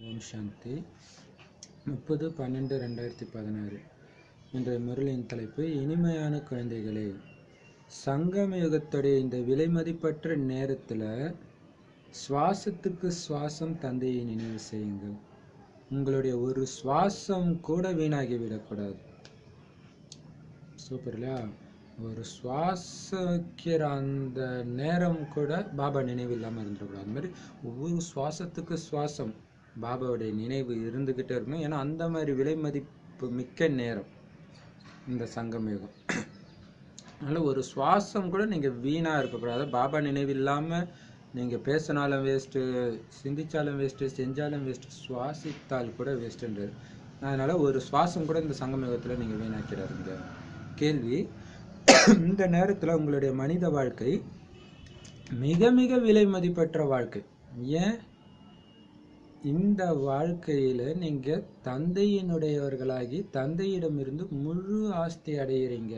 ஓம் சாந்தி 30/12/2016. இன்றைய முரளியின் தலைப்பு இனிமையான குழந்தைகளே. சங்கம யுகத்துடைய இந்த விலைமதிப்பற்ற நேரத்தில் சுவாசத்துக்கு சுவாசம் தந்தையை நினைவு செய்யுங்கள். உங்களுடைய ஒரு சுவாசம் கூட வீணாகிவிடக்கூடாது. சூப்பர் இல்லையா? ஒரு சுவாசிக்கிற அந்த நேரம் கூட பாபா நினைவு இல்லாமல் இருந்துடக்கூடாது. அது மாதிரி ஒவ்வொரு சுவாசத்துக்கு சுவாசம் பாபாவுடைய நினைவு இருந்துக்கிட்டே இருக்கணும். ஏன்னா அந்த மாதிரி விலை மதிப்பு மிக்க நேரம் இந்த சங்கம் யுகம். அதனால் ஒரு சுவாசம் கூட நீங்கள் வீணாக இருக்கக்கூடாது. பாபா நினைவு இல்லாமல் நீங்கள் பேசினாலும் வேஸ்ட்டு, சிந்தித்தாலும் வேஸ்ட்டு, செஞ்சாலும் வேஸ்ட்டு, சுவாசித்தால் கூட வேஸ்ட்டுன்றது. அதனால் ஒரு சுவாசம் கூட இந்த சங்கம் யுகத்தில் நீங்கள் வீணாக்கிடாதீங்க. கேள்வி: இந்த நேரத்தில் உங்களுடைய மனித வாழ்க்கை மிக மிக விலை மதிப்பற்ற வாழ்க்கை. ஏன்? இந்த வாழ்க்கையில் நீங்கள் தந்தையினுடையவர்களாகி தந்தையிடமிருந்து முழு ஆஸ்தி அடையிறீங்க.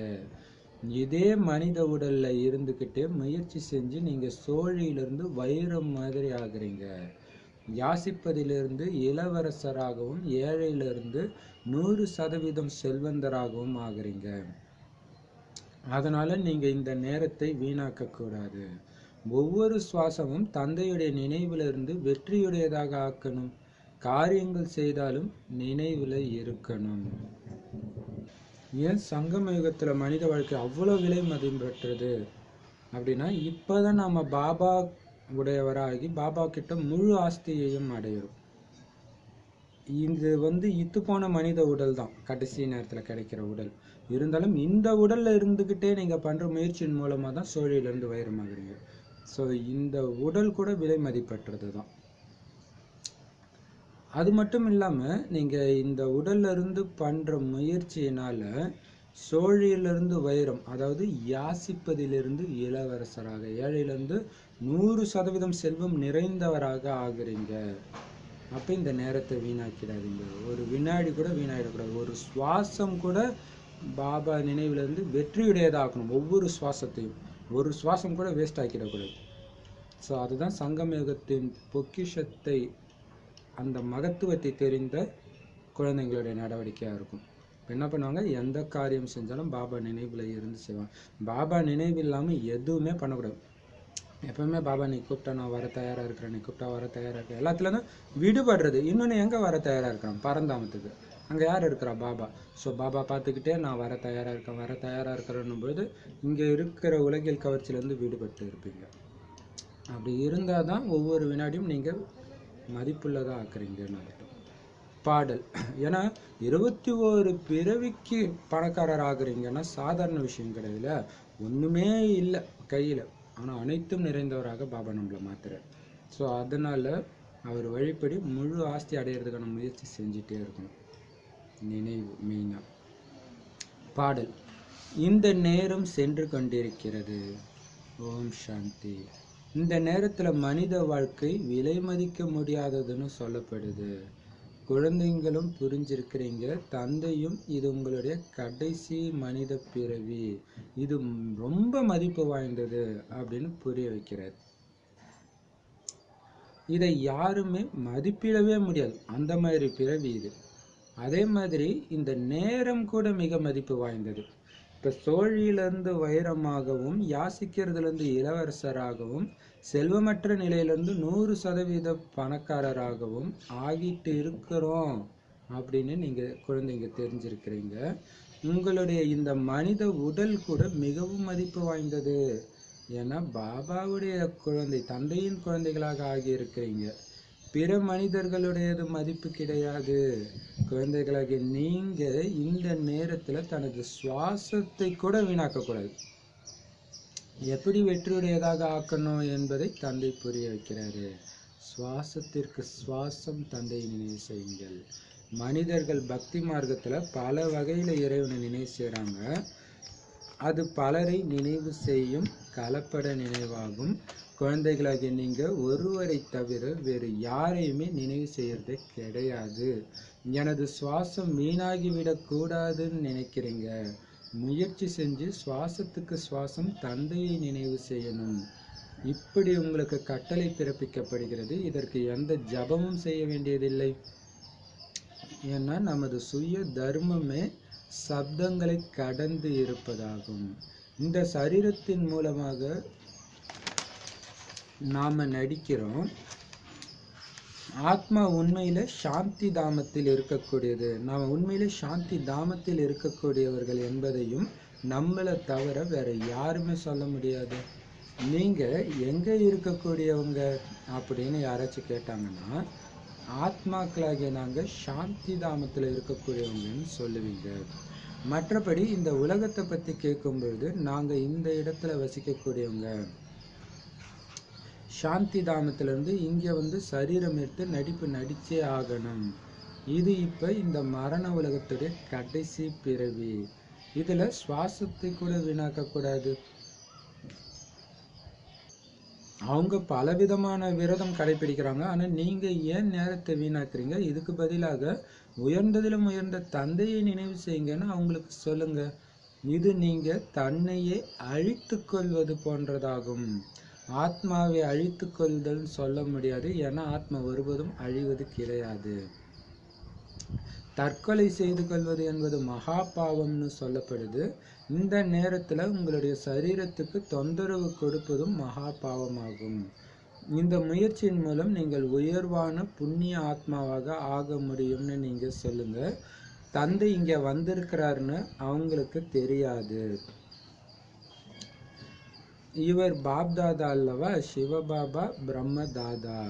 இதே மனித உடலில் இருந்துக்கிட்டே முயற்சி செஞ்சு நீங்கள் சோழியிலிருந்து வைரம் மாதிரி ஆகுறீங்க. யாசிப்பதிலிருந்து இளவரசராகவும் ஏழையிலிருந்து 100% செல்வந்தராகவும் ஆகுறீங்க. அதனால் நீங்கள் இந்த நேரத்தை வீணாக்கக்கூடாது. ஒவ்வொரு சுவாசமும் தந்தையுடைய நினைவிலிருந்து வெற்றியுடையதாக ஆக்கணும். காரியங்கள் செய்தாலும் நினைவில் இருக்கணும். ஏன் சங்கம யுகத்தில் மனித வாழ்க்கை அவ்வளோ விலை மதிப்பற்றது அப்படின்னா, இப்போ தான் நம்ம பாபா உடையவராகி பாபா கிட்ட முழு ஆஸ்தியையும் அடையிறோம். இது இத்து போன மனித உடல் தான் கடைசி நேரத்தில் கிடைக்கிற உடல். இருந்தாலும் இந்த உடலில் இருந்துக்கிட்டே நீங்கள் பண்ணுற முயற்சியின் மூலமாக தான் சோழியிலேருந்து வைரமாகிறீங்க. ஸோ இந்த உடல் கூட விலை மதிப்பற்றது தான். அது மட்டும் இல்லாமல் நீங்கள் இந்த உடல்லிருந்து பண்ணுற முயற்சியினால் சோழியிலிருந்து வைரம், அதாவது யாசிப்பதிலிருந்து இளவரசராக, ஏழையிலிருந்து 100% செல்வம் நிறைந்தவராக ஆகுறீங்க. அப்போ இந்த நேரத்தை வீணாக்கிடாதீங்க. ஒரு வினாடி கூட வீணாகிடக்கூடாது. ஒரு சுவாசம் கூட பாபா நினைவிலிருந்து வெற்றியுடையதாகணும். ஒவ்வொரு சுவாசத்தையும் ஒரு சுவாசம் கூட வேஸ்ட் ஆக்கிடக்கூடாது. ஸோ அதுதான் சங்கம யுகத்தின் பொக்கிஷத்தை, அந்த மகத்துவத்தை தெரிந்த குழந்தைங்களுடைய நடவடிக்கையாக இருக்கும். என்ன பண்ணுவாங்க? எந்த காரியம் செஞ்சாலும் பாபா நினைவில் இருந்து செய்வாங்க. பாபா நினைவு இல்லாமல் எதுவுமே பண்ணக்கூடாது. எப்பவுமே பாபா நீ கூப்பிட்டா நான் வர தயாராக இருக்கிறேன், நீ கூப்பிட்டா வர தயாராக இருக்கேன். எல்லாத்துலேருந்து விடுபடுறது. இன்னொன்று எங்கே வர தயாராக இருக்கிறான்? பரந்தாமத்துக்கு. அங்கே யார் இருக்கிறா? பாபா. ஸோ பாபா பார்த்துக்கிட்டே நான் வர தயாராக இருக்கேன், வர தயாராக இருக்கிறன்னும் போது இங்கே இருக்கிற உலகில் கவர்ச்சியிலேருந்து விடுபட்டு இருப்பீங்க. அப்படி இருந்தால் தான் ஒவ்வொரு வினாடியும் நீங்கள் மதிப்புள்ளதாக ஆக்குறீங்கன்னு அர்த்தம். பாடல். ஏன்னா 21 பிறவிக்கு பணக்காரர் ஆகுறீங்கன்னா சாதாரண விஷயம் கிடையாதுல. ஒன்றுமே இல்லை கையில், ஆனால் அனைத்தும் நிறைந்தவராக பாபா நம்மளை மாத்துறார். ஸோ அதனால் அவர் வழிபடி முழு ஆஸ்தி அடையிறதுக்கான முயற்சி செஞ்சுட்டே இருக்கணும். நினைவு மெயினாக. பாடல். இந்த நேரம் சென்று கொண்டிருக்கிறது. ஓம் சாந்தி. இந்த நேரத்தில் மனித வாழ்க்கை விலை மதிக்க முடியாததுன்னு சொல்லப்படுது. குழந்தைங்களும் புரிஞ்சிருக்கிறீங்க. தந்தையும் இது உங்களுடைய கடைசி மனித பிறவி, இது ரொம்ப மதிப்பு வாய்ந்தது அப்படின்னு புரிய வைக்கிறார். இதை யாருமே மதிப்பிடவே முடியாது. அந்த மாதிரி பிறவி இது. அதே மாதிரி இந்த நேரம் கூட மிக மதிப்பு வாய்ந்தது. இப்போ சோழியிலிருந்து வைரமாகவும் யாசிக்கிறதுலேருந்து இளவரசராகவும் செல்வமற்ற நிலையிலிருந்து 100% பணக்காரராகவும் ஆகிட்டு இருக்கிறோம் அப்படின்னு நீங்கள் குழந்தைங்க தெரிஞ்சிருக்கிறீங்க. உங்களுடைய இந்த மனித உடல் கூட மிகவும் மதிப்பு வாய்ந்தது. ஏன்னா பாபாவுடைய குழந்தை, தந்தையின் குழந்தைகளாக ஆகியிருக்கிறீங்க. பிற மனிதர்களுடையது மதிப்பு கிடையாது. குழந்தைகளாகிய நீங்கள் இந்த நேரத்தில் தனது சுவாசத்தை கூட வீணாக்கக்கூடாது. எப்படி வெற்றியுடையதாக ஆக்கணும் என்பதை தந்தை புரிய வைக்கிறாரு. சுவாசத்திற்கு சுவாசம் தந்தையை நினைவு செய்யுங்கள். மனிதர்கள் பக்தி மார்க்கத்தில் பல வகையில் இறைவனை நினைவு செய்கிறாங்க. அது பலரை நினைவு செய்யும் கலப்பட நினைவாகும். குழந்தைகளாகிய நீங்கள் ஒருவரை தவிர வேறு யாரையுமே நினைவு செய்யறதே கிடையாது. எனது சுவாசம் வீணாகிவிடக்கூடாதுன்னு நினைக்கிறீங்க. முயற்சி செஞ்சு சுவாசத்துக்கு சுவாசம் தந்தையை நினைவு செய்யணும். இப்படி உங்களுக்கு கட்டளை பிறப்பிக்கப்படுகிறது. இதற்கு எந்த ஜபமும் செய்ய வேண்டியதில்லை. ஏன்னா நமது சுய தர்மமே சப்தங்களை கடந்து இருப்பதாகும். இந்த சரீரத்தின் மூலமாக நாம நடிக்கிறோம். ஆத்மா உண்மையில சாந்தி தாமத்தில் இருக்கக்கூடியது. நாம் உண்மையில சாந்தி தாமத்தில் இருக்கக்கூடியவர்கள் என்பதையும் நம்மளை தவிர வேற யாருமே சொல்ல முடியாது. நீங்க எங்க இருக்கக்கூடியவங்க அப்படின்னு யாராச்சும் கேட்டாங்கன்னா, ஆத்மாக்களாகிய நாங்க சாந்தி தாமத்துல இருக்கக்கூடியவங்கன்னு சொல்லுவீங்க. மற்றபடி இந்த உலகத்தை பத்தி கேட்கும்பொழுது நாங்க இந்த இடத்துல வசிக்கக்கூடியவங்க, சாந்தி தாமத்திலிருந்து இங்க வந்து சரீரம் எடுத்து நடிச்சே ஆகணும். இது இப்ப இந்த மரண உலகத்துடைய கடைசி பிறவி. இதுல சுவாசத்தை கூட வீணாக்க கூடாது. அவங்க பலவிதமான விரதம் கடைபிடிக்கிறாங்க. ஆனா நீங்க ஏன் நேரத்தை வீணாக்குறீங்க? இதுக்கு பதிலாக உயர்ந்ததிலும் உயர்ந்த தந்தையை நினைவு செய்யுங்கன்னு அவங்களுக்கு சொல்லுங்க. இது நீங்க தன்னையே அழித்து கொள்வது போன்றதாகும். ஆத்மாவை அழித்து கொள்தல் சொல்ல முடியாது. ஏன்னா ஆத்மா ஒருபோதும் அழிவது கிடையாது. தற்கொலை செய்து கொள்வது என்பது மகா பாவம்னு சொல்லப்படுது. இந்த நேரத்துல உங்களுடைய சரீரத்துக்கு தொந்தரவு கொடுப்பதும் மகா பாவமாகும். இந்த முயற்சியின் மூலம் நீங்கள் உயர்வான புண்ணிய ஆத்மாவாக ஆக முடியும்னு நீங்க சொல்லுங்க. தந்தை இங்க வந்திருக்கிறாருன்னு அவங்களுக்கு தெரியாது. இவர் பாப்தாதா அல்லவா? சிவபாபா பிரம்மதாதா.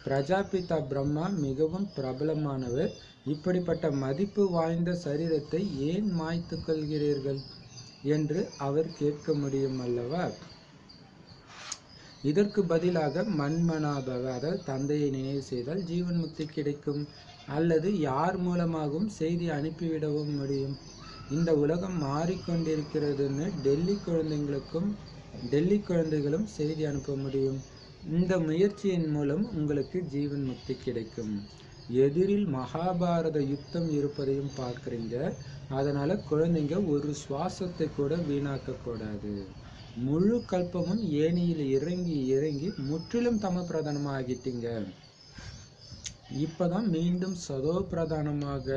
பிரஜாபிதா பிரம்மா மிகவும் பிரபலமானவர். இப்படிப்பட்ட மதிப்பு வாய்ந்த சரீரத்தை ஏன் மாய்த்து கொள்கிறீர்கள் என்று அவர் கேட்க முடியும் அல்லவா? இதற்கு பதிலாக மன்மனாபவ, அதாவது தந்தையை நினைவு செய்தால் ஜீவன் முக்தி கிடைக்கும். அல்லது யார் மூலமாகவும் செய்தி அனுப்பிவிடவும் முடியும். இந்த உலகம் மாறிக்கொண்டிருக்கிறதுன்னு டெல்லி குழந்தைகளும் செய்தி அனுப்ப முடியும். இந்த முயற்சியின் மூலம் உங்களுக்கு ஜீவன் முக்தி கிடைக்கும். எதிரில் மகாபாரத யுத்தம் இருப்பதையும் பார்க்குறீங்க. அதனால குழந்தைங்க ஒரு சுவாசத்தை கூட வீணாக்க கூடாது. முழு கல்பமும் ஏணியில் இறங்கி இறங்கி முற்றிலும் தம பிரதானமாக ஆகிட்டீங்க. இப்பதான் மீண்டும் சதோ பிரதானமாக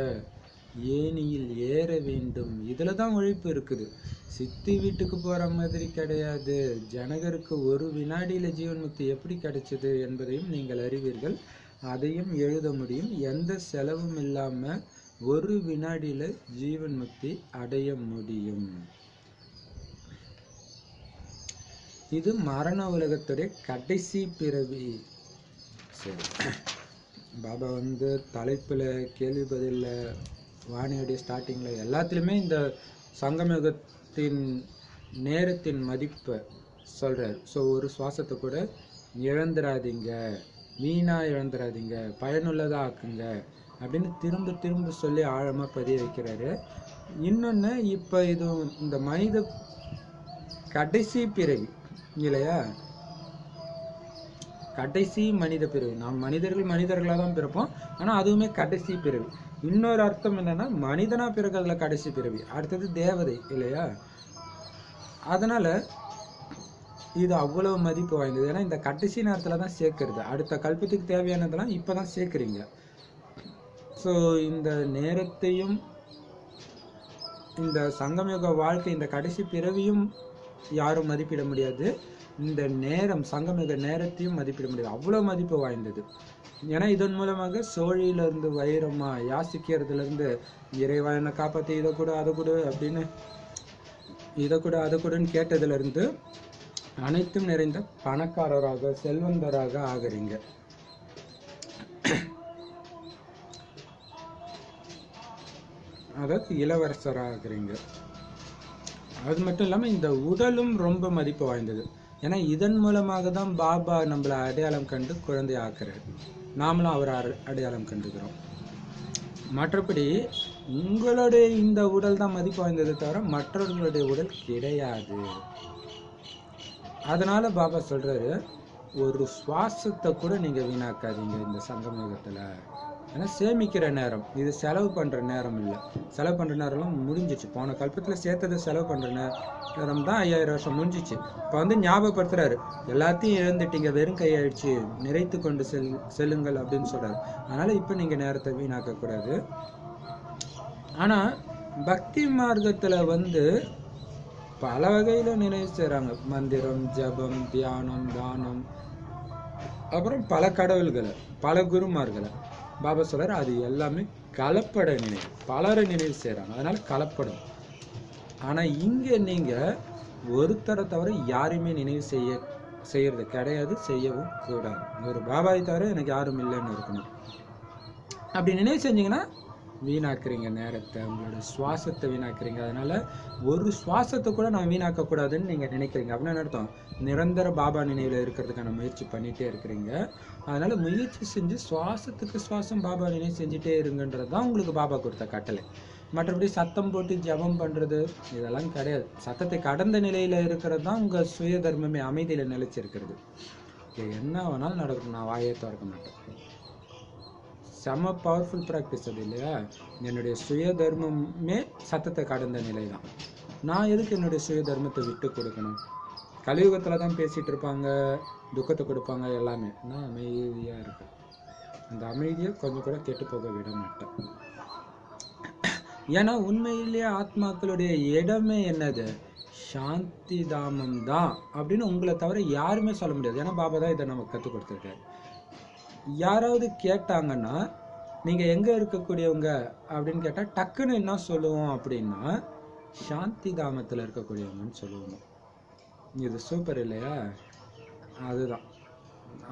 ஏணியில் ஏற வேண்டும். இதுலதான் உழைப்பு இருக்குது. சித்தி வீட்டுக்கு போற மாதிரி கிடையாது. ஜனகருக்கு ஒரு வினாடியில ஜீவன் முக்தி எப்படி கிடைச்சது என்பதையும் நீங்கள் அறிவீர்கள். அதையும் எழுத முடியும். எந்த செலவும் இல்லாம ஒரு வினாடியில ஜீவன் முக்தி அடைய முடியும். இது மரண உலகத்துடைய கடைசி பிறவி. சரி, பாபா வந்து தலைப்புல கேள்வி பதில்ல வாணியுடைய ஸ்டார்டிங்ல எல்லாத்துலயுமே இந்த சங்கமயுகத்தின் நேரத்தின் மதிப்பை சொல்றாரு. ஸோ ஒரு சுவாசத்தை கூட இழந்துடாதீங்க, வீணா இழந்துடாதீங்க, பயனுள்ளதா ஆக்குங்க அப்படின்னு திரும்ப திரும்ப சொல்லி ஆழமா பதிய வைக்கிறாரு. இன்னொன்னு, இப்ப இது இந்த மனித கடைசி பிறவி இல்லையா? கடைசி மனித பிறவி. நாம் மனிதர்களாக தான் பிறப்போம். ஆனா அதுவுமே கடைசி பிறவி. இன்னொரு அர்த்தம் என்னன்னா, மனிதனா பிறகுல கடைசி பிறவி, அடுத்தது தேவதை இல்லையா? அதனால இது அவ்வளவு மதிப்பு வாய்ந்தது. ஏன்னா இந்த கடைசி நேரத்துல தான் சேர்க்கறது. அடுத்த கல்பத்துக்கு தேவையானதெல்லாம் இப்பதான் சேர்க்குறீங்க. ஸோ இந்த நேரத்தையும் இந்த சங்கமயுக வாழ்க்கை, இந்த கடைசி பிறவியும் யாரும் மதிப்பிட முடியாது. இந்த நேரம், சங்கமயுக நேரத்தையும் மதிப்பிட முடியாது. அவ்வளவு மதிப்பு வாய்ந்தது. ஏன்னா இதன் மூலமாக சோழியில இருந்து வைரமா யாசிக்கிறதுல இருந்து இறைவா என்னை காப்பாத்தி இதை கூட அதை கூட அப்படின்னு இதை கூட அதை கூடன்னு கேட்டதுல இருந்து அனைத்தும் நிறைந்த பணக்காரராக செல்வந்தராக ஆகுறீங்க. அதாவது இளவரசராகிறீங்க. அது மட்டும் இல்லாம இந்த உடலும் ரொம்ப மதிப்பு வாய்ந்தது. ஏன்னா இதன் மூலமாக தான் பாபா நம்மளை அடையாளம் கண்டு குழந்தை ஆக்குறாரு. நாமளும் அவரை அடையாளம் கண்டுக்கிறோம். மற்றபடி உங்களுடைய இந்த உடல் தான் மதிப்பு வாய்ந்ததை தவிர மற்றவர்களுடைய உடல் கிடையாது. அதனால பாபா சொல்றாரு, ஒரு சுவாசத்தை கூட நீங்க வீணாக்காதீங்க இந்த சங்கமயுகத்துல. ஏன்னா சேமிக்கிற நேரம், இது செலவு பண்ணுற நேரம் இல்லை. செலவு பண்ணுற நேரம்லாம் முடிஞ்சிச்சு. போன கல்பத்தில் சேர்த்ததை செலவு பண்ணுற நேரம் தான் 5000 வருஷம் முடிஞ்சிச்சு. இப்போ வந்து ஞாபகப்படுத்துறாரு, எல்லாத்தையும் இழந்துட்டீங்க, வெறும் கையாயிடுச்சு, நிறைத்து கொண்டு செல்லுங்கள் அப்படின்னு சொல்றாரு. அதனால இப்போ நீங்கள் நேரத்தை வீணாக்கக்கூடாது. ஆனால் பக்தி மார்க்கத்தில் வந்து பல வகையில் நினைவு செய்கிறாங்க. மந்திரம், ஜபம், தியானம், தானம், அப்புறம் பல கடவுள்களை, பல குருமார்களை. பாபா சொல்றாரு அது எல்லாமே கலப்பட நினைவு, பலரை நினைவு செய்கிறாங்க, அதனால கலப்படம். ஆனால் இங்கே நீங்கள் ஒருத்தரை தவிர யாரையுமே நினைவு செய்யறது கிடையாது, செய்யவும் கூடாது. ஒரு பாபாவை தவிர எனக்கு யாரும் இல்லைன்னு இருக்கணும். அப்படி நினைவு செஞ்சீங்கன்னா வீணாக்குறீங்க நேரத்தை, உங்களோட சுவாசத்தை வீணாக்குறீங்க. அதனால ஒரு சுவாசத்தை கூட நான் வீணாக்கக்கூடாதுன்னு நீங்கள் நினைக்கிறீங்க அப்படின்னு அர்த்தம். நிரந்தர பாபா நினைவில் இருக்கிறதுக்கான முயற்சி பண்ணிகிட்டே இருக்கிறீங்க. அதனால முயற்சி செஞ்சு சுவாசத்துக்கு சுவாசம் பாபா நினைவு செஞ்சுட்டே இருங்கன்றது தான் உங்களுக்கு பாபா கொடுத்த கட்டளை. மற்றபடி சத்தம் போட்டு ஜபம் பண்ணுறது இதெல்லாம் கிடையாது. சத்தத்தை கடந்த நிலையில் இருக்கிறது தான் உங்கள் சுய தர்மமே, அமைதியில் நிலைச்சிருக்கிறது. என்ன வேணாலும் நடக்கும், நான் வாயே திறக்க மாட்டேன். செம்ம பவர்ஃபுல் ப்ராக்டிஸ் அது இல்லையா? என்னுடைய சுய தர்மமே சத்தத்தை கடந்த நிலை தான். நான் எதுக்கு என்னுடைய சுய தர்மத்தை விட்டு கொடுக்கணும்? கலியுகத்தில் தான் பேசிகிட்டு இருப்பாங்க, துக்கத்தை கொடுப்பாங்க, எல்லாமே. நான் அமைதியாக இருக்கேன். அந்த அமைதியை கொஞ்சம் கூட கெட்டு போக விட மாட்டேன். ஏன்னா உண்மையிலேயே ஆத்மாக்களுடைய இடமே என்னது? சாந்தி தாமம் தான் அப்படின்னு உங்களை தவிர யாருமே சொல்ல முடியாது. ஏன்னா பாபா தான் இதை நமக்கு கற்றுக் கொடுத்துருக்காரு. யாராவது கேட்டாங்கன்னா நீங்கள் எங்கே இருக்கக்கூடியவங்க அப்படின்னு கேட்டால் டக்குன்னு என்ன சொல்லுவோம் அப்படின்னா சாந்தி தாமத்தில் இருக்கக்கூடியவங்கன்னு சொல்லுவோம். இது சூப்பர் இல்லையா? அதுதான்.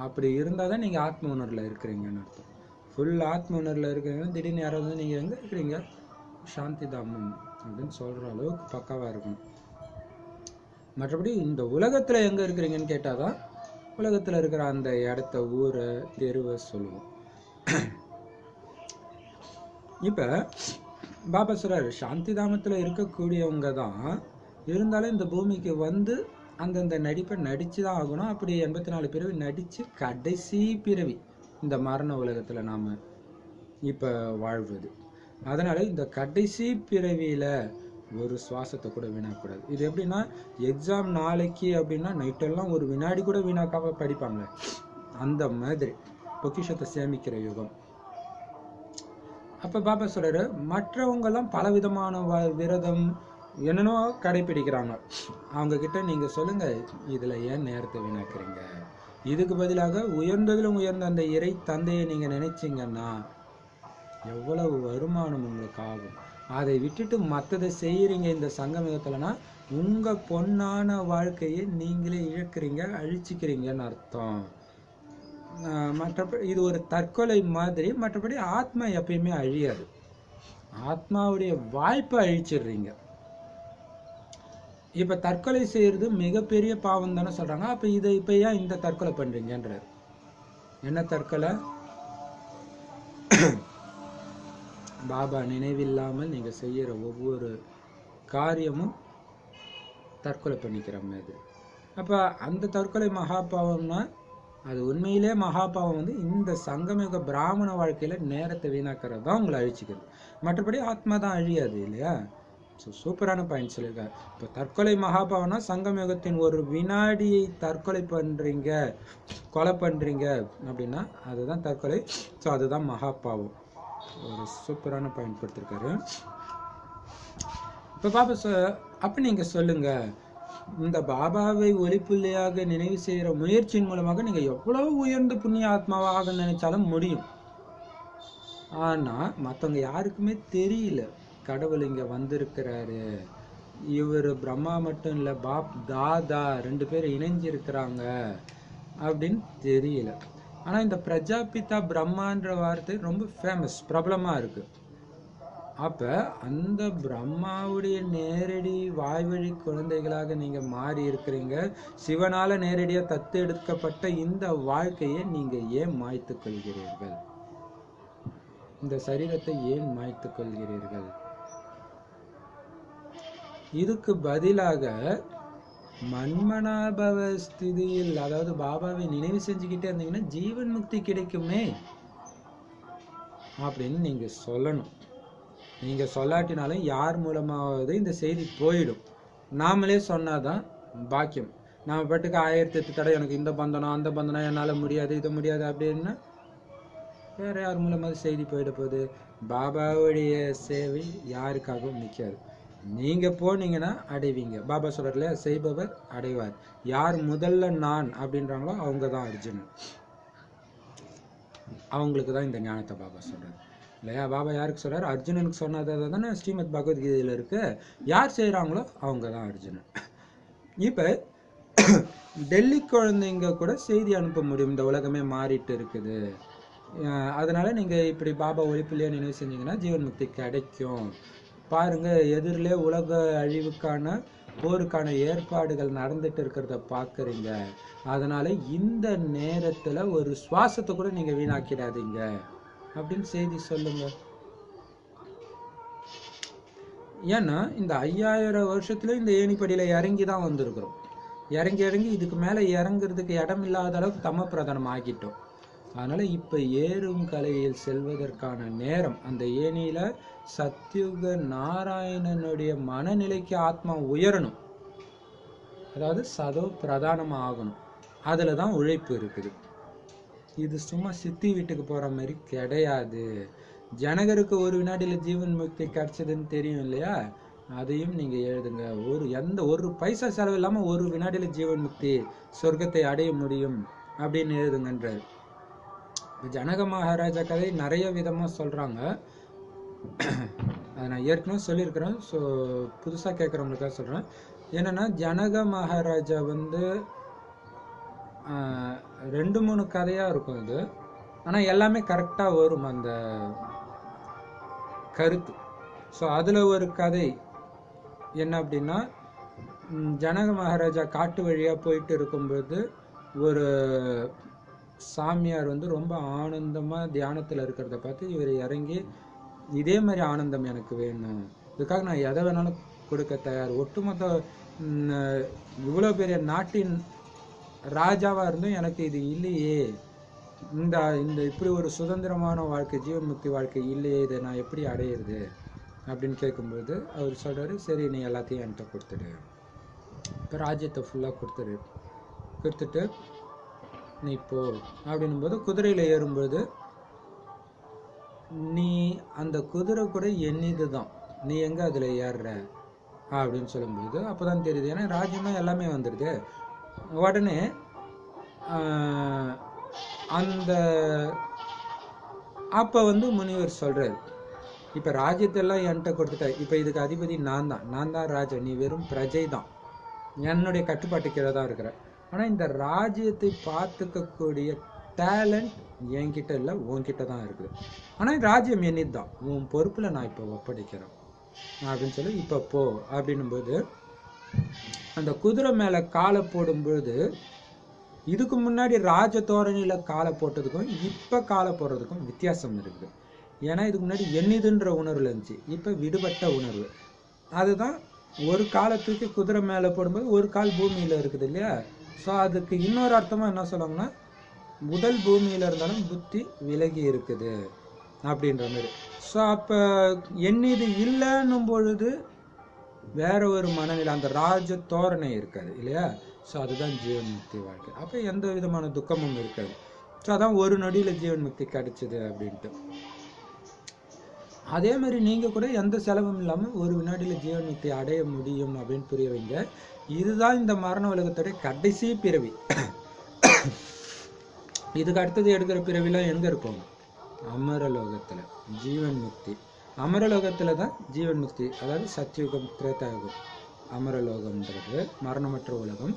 அப்படி இருந்தால் தான் நீங்கள் ஆத்ம உணர்வில் இருக்கிறீங்கன்னு அர்த்தம். ஃபுல் ஆத்ம உணர்வில் இருக்கிறீங்கன்னா திடீர்னு யாராவது நீங்கள் எங்கே இருக்கிறீங்க, சாந்தி தாமம் அப்படின்னு சொல்கிற அளவுக்கு பக்காவாக இருக்கணும். மற்றபடி இந்த உலகத்தில் எங்கே இருக்கிறீங்கன்னு கேட்டால் தான் உலகத்தில் இருக்கிற அந்த இடத்த, ஊரை, தெருவை சொல்லுவோம். இப்போ பாபா சொல்றாரு சாந்தி தாமத்தில் இருக்கக்கூடியவங்க தான், இருந்தாலும் இந்த பூமிக்கு வந்து அந்தந்த நடிப்பை நடித்து தான் ஆகணும். அப்படி 84 பிறவி நடித்து கடைசி பிறவி இந்த மரண உலகத்தில் நாம் இப்போ வாழ்வது. அதனால் இந்த கடைசி பிறவியில் ஒரு சுவாசத்தை கூட வீணாக்கூடாது. இது எப்படின்னா எக்ஸாம் நாளைக்கு அப்படின்னா நைட்டெல்லாம் ஒரு வினாடி கூட வீணாக்காம படிப்பாங்க. அந்த மாதிரி பொக்கிஷத்தை சேமிக்கிற யுகம். அப்போ பாபா சொல்றாரு மற்றவங்கெல்லாம் பலவிதமான விரதம் என்னென்னோ கடைப்பிடிக்கிறாங்க. அவங்க கிட்ட நீங்கள் சொல்லுங்கள் இதில் ஏன் நேரத்தை வீணாக்குறீங்க? இதுக்கு பதிலாக உயர்ந்ததிலும் உயர்ந்த அந்த இறை தந்தையை நீங்கள் நினைச்சிங்கன்னா எவ்வளவு வருமானம் உங்களுக்கு ஆகும். அதை விட்டுட்டு மற்றதை செய்கிறீங்க இந்த சங்கமயுகத்தில்னா உங்கள் பொன்னான வாழ்க்கையை நீங்களே இழக்கிறீங்க, அழிச்சிக்கிறீங்கன்னு அர்த்தம். மற்றபடி இது ஒரு தற்கொலை மாதிரி. மற்றபடி ஆத்மா எப்பயுமே அழியாது. ஆத்மாவுடைய வாய்ப்பை அழிச்சிடுறீங்க. இப்போ தற்கொலை செய்கிறது மிகப்பெரிய பாவம் தானே சொல்கிறாங்க. அப்போ இதை இப்போ ஏன் இந்த தற்கொலை பண்ணுறீங்கன்றார். என்ன தற்கொலை? பாபா நினைவில்லாமல் நீங்கள் செய்கிற ஒவ்வொரு காரியமும் தற்கொலை பண்ணிக்கிற மாதிரி. அப்போ அந்த தற்கொலை மகாபாவம்னா அது உண்மையிலே மகாபாவம் வந்து இந்த சங்கமயுக பிராமண வாழ்க்கையில் நேரத்தை வீணாக்கிறது தான் உங்களை அழிச்சிக்கிறது. மற்றபடி ஆத்மா தான் அழியாது இல்லையா? ஸோ சூப்பரான பாயிண்ட் சொல்லியிருக்காரு. இப்போ தற்கொலை மகாபாவம்னா சங்கமயுகத்தின் ஒரு வினாடியை தற்கொலை பண்ணுறீங்க, கொலை பண்ணுறீங்க அப்படின்னா அதுதான் தற்கொலை. ஸோ அதுதான் மகாபாவம். ஒரு சூப்பரான பாயிண்ட் கொடுத்துருக்காரு. இப்போ பாபா அப்போ நீங்கள் சொல்லுங்கள், இந்த பாபாவை ஒளிப்புள்ளையாக நினைவு செய்கிற முயற்சியின் மூலமாக நீங்கள் எவ்வளோ உயர்ந்த புண்ணிய ஆத்மாவாக நினைச்சாலும் முடியும். ஆனால் மற்றவங்க யாருக்குமே தெரியல கடவுள் இங்கே வந்திருக்கிறாரு, இவர் பிரம்மா மட்டும் இல்லை பாப் தாதா 2 பேர் இணைஞ்சிருக்கிறாங்க அப்படின்னு தெரியல. ஆனால் இந்த பிரஜாபிதா பிரம்மான்ற வார்த்தை ரொம்ப ஃபேமஸ், பிரபலமாக இருக்குது. அப்போ அந்த பிரம்மாவுடைய நேரடி வாய்வழி குழந்தைகளாக நீங்கள் மாறி இருக்கிறீங்க. சிவனால் நேரடியாக தத்து எடுக்கப்பட்ட இந்த வாழ்க்கையை நீங்கள் ஏன் மாய்த்து கொள்கிறீர்கள்? இந்த சரீரத்தை ஏன் மாய்த்து கொள்கிறீர்கள்? இதுக்கு பதிலாக மன்மனாபவ ஸ்திதியில், அதாவது பாபாவை நினைவு செஞ்சுக்கிட்டே இருந்தீங்கன்னா ஜீவன் முக்தி கிடைக்குமே. அப்படின்னு நீங்க சொல்லணும். நீங்க சொல்லாட்டினாலும் யார் மூலமாவது இந்த செய்தி போயிடும். நாமளே சொன்னாதான் பாக்கியம். நாம பாட்டுக்கு 1008 தடவை எனக்கு இந்த பந்தனம் அந்த பந்தனம் என்னால முடியாது இது முடியாது அப்படின்னா வேற யார் மூலமாவது செய்தி போயிட போகுது. பாபாவுடைய சேவை யாருக்காகவும் நிற்காது. நீங்க போனீங்கன்னா அடைவீங்க. பாபா சொல்றதுல செய்பவர் அடைவார். யார் முதல்ல நான் அப்படின்றாங்களோ அவங்க தான் அர்ஜுனன். அவங்களுக்கு தான் இந்த ஞானத்தை பாபா சொல்றாரு இல்லையா? பாபா யாருக்கு சொல்றாரு? அர்ஜுனனுக்கு சொன்னதை தானே ஸ்ரீமத் பகவத்கீதையில இருக்கு. யார் செய்யறாங்களோ அவங்க தான் அர்ஜுனன். இப்ப டெல்லி குழந்தைங்க கூட செய்தி அனுப்ப முடியும். இந்த உலகமே மாறிட்டு இருக்குது, அதனால நீங்க இப்படி பாபா ஒழிப்புலையே நினைவு செஞ்சீங்கன்னா ஜீவன் முக்தி கிடைக்கும். பாருங்க, எதிரிலே உலக அழிவுக்கான போருக்கான ஏற்பாடுகள் நடந்துட்டு இருக்கிறத பாக்குறீங்க. அதனால இந்த நேரத்துல ஒரு சுவாசத்தை கூட நீங்க வீணாக்கிடாதீங்க அப்படின்னு செய்தி சொல்லுங்க. ஏன்னா இந்த 5000 வருஷத்துல இந்த ஏணிப்படியில இறங்கி தான் வந்திருக்கிறோம். இறங்கி இதுக்கு மேல இறங்குறதுக்கு இடம் இல்லாத அளவுக்கு தம பிரதானம் ஆகிட்டோம். அதனால இப்ப ஏறும் கலையில் செல்வதற்கான நேரம். அந்த ஏணியில சத்யுக நாராயணனுடைய மனநிலைக்கு ஆத்மா உயரணும். அதாவது சதோ பிரதானமா ஆகணும். அதுலதான் உழைப்பு இருக்குது. இது சும்மா சித்தி வீட்டுக்கு போற மாதிரி கிடையாது. ஜனகருக்கு ஒரு வினாடியில ஜீவன் முக்தி கிடைச்சதுன்னு தெரியும் இல்லையா? அதையும் நீங்க எழுதுங்க. ஒரு பைசா செலவு இல்லாம ஒரு வினாடியில ஜீவன் முக்தி சொர்க்கத்தை அடைய முடியும் அப்படின்னு எழுதுங்கன்றாரு. ஜனக மகாராஜா கதை நிறைய விதமா சொல்றாங்க. அதை நான் ஏற்கனவே சொல்லியிருக்கிறேன். ஸோ புதுசாக கேட்குறவங்களுக்காக சொல்கிறேன். என்னென்னா ஜனக மகாராஜா 2-3 கதையாக இருக்கும் இது. ஆனால் எல்லாமே கரெக்டாக வரும் அந்த கருத்து. ஸோ அதில் ஒரு கதை என்ன அப்படின்னா, ஜனக மகாராஜா காட்டு வழியாக போயிட்டு இருக்கும்போது ஒரு சாமியார் ரொம்ப ஆனந்தமாக தியானத்தில் இருக்கிறத பார்த்து இவர் இறங்கி, இதே மாதிரி ஆனந்தம் எனக்கு வேணும், இதுக்காக நான் எதை வேணாலும் கொடுக்க தயார். ஒட்டுமொத்த இவ்வளோ பெரிய நாட்டின் ராஜாவாக இருந்தும் எனக்கு இது இல்லையே, இந்த இப்படி ஒரு சுதந்திரமான வாழ்க்கை, ஜீவன் முக்தி வாழ்க்கை இல்லையே, இதை நான் எப்படி அடையிறது அப்படின்னு கேட்கும்போது அவர் சொல்கிறாரு, சரி நீ எல்லாத்தையும் என்கிட்ட கொடுத்துடு. இப்போ ராஜ்யத்தை ஃபுல்லாக கொடுத்துட்டு நீ போ அப்படின்னும்போது குதிரையில் ஏறும்போது, நீ அந்த குதிரை கூட என்னது தான், நீ எங்கே அதில் ஏறுற அப்படின்னு சொல்லும்போது அப்போ தான் தெரியுது. ஏன்னா ராஜ்யமாக எல்லாமே வந்துடுது. உடனே அந்த அப்போ முனிவர் சொல்கிறார், இப்போ ராஜ்யத்தெல்லாம் என்கிட்ட கொடுத்துட்ட, இப்போ இதுக்கு அதிபதி நான் தான் ராஜா, நீ வெறும் பிரஜை தான், என்னுடைய கட்டுப்பாட்டு கீழே தான் இருக்கிற. ஆனால் இந்த ராஜ்யத்தை பார்த்துக்கக்கூடிய டேலண்ட் என்கிட்ட இல்லை, உன்கிட்ட தான் இருக்குது. ஆனால் ராஜ்யம் என்னது தான், உன் பொறுப்பில் நான் இப்போ ஒப்படைக்கிறேன் அப்படின்னு சொல்லி இப்போ போ அப்படின்னும்போது, அந்த குதிரை மேலே காலை போடும்பொழுது இதுக்கு முன்னாடி ராஜ தோரணியில் காலை போட்டதுக்கும் இப்போ காலை போடுறதுக்கும் வித்தியாசம் இருக்குது. ஏன்னா இதுக்கு முன்னாடி என்னதுன்ற உணர்வில் இருந்துச்சு, இப்போ விடுபட்ட உணர்வு. அதுதான் ஒரு காலத்துக்கு குதிரை மேலே போடும்போது ஒரு கால் பூமியில் இருக்குது இல்லையா? ஸோ அதுக்கு இன்னொரு அர்த்தமாக என்ன சொல்லுவாங்கன்னா, முதல் பூமியில் இருந்தாலும் புத்தி விலகி இருக்குது அப்படின்ற மாதிரி. ஸோ அப்போ என்னது இல்லைன்னும் பொழுது வேற ஒரு மனநிலை, அந்த ராஜ தோரணை இருக்காது இல்லையா? ஸோ அதுதான் ஜீவன் முக்தி வாழ்க்கை. அப்போ எந்த விதமான துக்கமும் இருக்காது. ஸோ அதான் ஒரு நொடியில் ஜீவன் முக்தி கிடைச்சிது அப்படின்ட்டு. அதே மாதிரி நீங்கள் கூட எந்த செலவும் இல்லாமல் ஒரு வினாடியில் ஜீவன் முக்தி அடைய முடியும் அப்படின்னு புரிய வைங்க. இதுதான் இந்த மரண உலகத்துடைய கடைசி பிறவி. இதுக்கு அடுத்தது எடுக்கிற பிறவிலாம் எங்கே இருக்கும்? அமரலோகத்தில் ஜீவன் முக்தி. அமரலோகத்தில் தான் ஜீவன் முக்தி, அதாவது சத்யுகம் திரேதாயுகம். அமரலோகம்ன்றது மரணமற்ற உலகம்,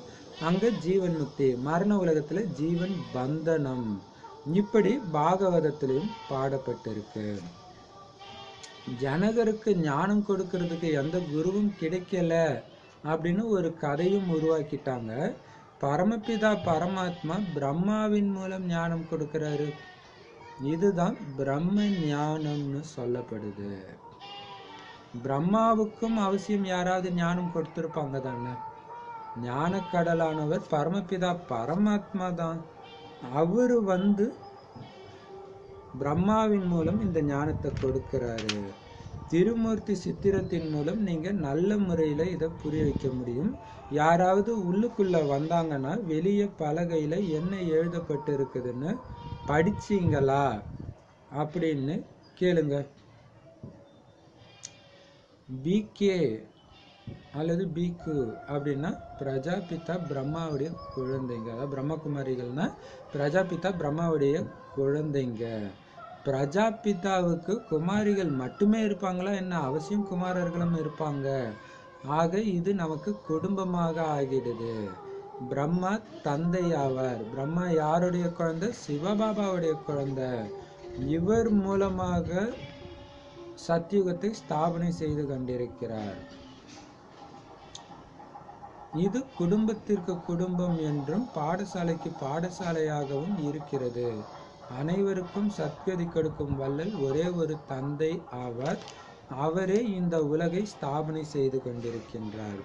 அங்கே ஜீவன் முக்தி. மரண உலகத்தில் ஜீவன் பந்தனம். இப்படி பாகவதத்திலையும் பாடப்பட்டிருக்கு. ஜனகருக்கு ஞானம் கொடுக்கறதுக்கு எந்த குருவும் கிடைக்கல அப்படின்னு ஒரு கதையும் உருவாக்கிட்டாங்க. பரமபிதா பரமாத்மா பிரம்மாவின் மூலம் ஞானம் கொடுக்கிறாரு. இதுதான் பிரம்ம ஞானம்னு சொல்லப்படுது. பிரம்மாவுக்கும் அவசியம் யாராவது ஞானம் கொடுத்திருப்பாங்க தானே? ஞானக்கடலானவர் பரமபிதா பரமாத்மா தான். அவரு பிரம்மாவின் மூலம் இந்த ஞானத்தை கொடுக்கிறாரு. திருமூர்த்தி சித்திரத்தின் மூலம் நீங்க நல்ல முறையில இதை புரிய வைக்க முடியும். யாராவது உள்ளுக்குள்ள வந்தாங்கன்னா வெளியே பலகையில என்ன எழுதப்பட்டு இருக்குதுன்னு படிச்சீங்களா அப்படின்னு கேளுங்க. பிகே அல்லது பிகு அப்படின்னா பிரஜாபிதா பிரம்மாவுடைய குழந்தைங்க. அதாவது பிரம்மகுமாரிகள்னா பிரஜாபிதா பிரம்மாவுடைய குழந்தைங்க. பிரஜாபிதாவுக்கு குமாரிகள் மட்டுமே இருப்பாங்களா என்ன? அவசியம் குமாரர்களும் இருப்பாங்க. ஆக இது நமக்கு குடும்பமாக ஆகிடுது. பிரம்மா தந்தை ஆவார். பிரம்மா யாருடைய குழந்தை? சிவபாபாவுடைய குழந்தை. இவர் மூலமாக சத்தியுகத்தை ஸ்தாபனை செய்து கொண்டிருக்கிறார். இது குடும்பத்திற்கு குடும்பம் என்றும் பாடசாலைக்கு பாடசாலையாகவும் இருக்கிறது. அனைவருக்கும் சத்கதி கொடுக்கும் வள்ளல் ஒரே ஒரு தந்தை ஆவார். அவரே இந்த உலகை ஸ்தாபனை செய்து கொண்டிருக்கின்றார்.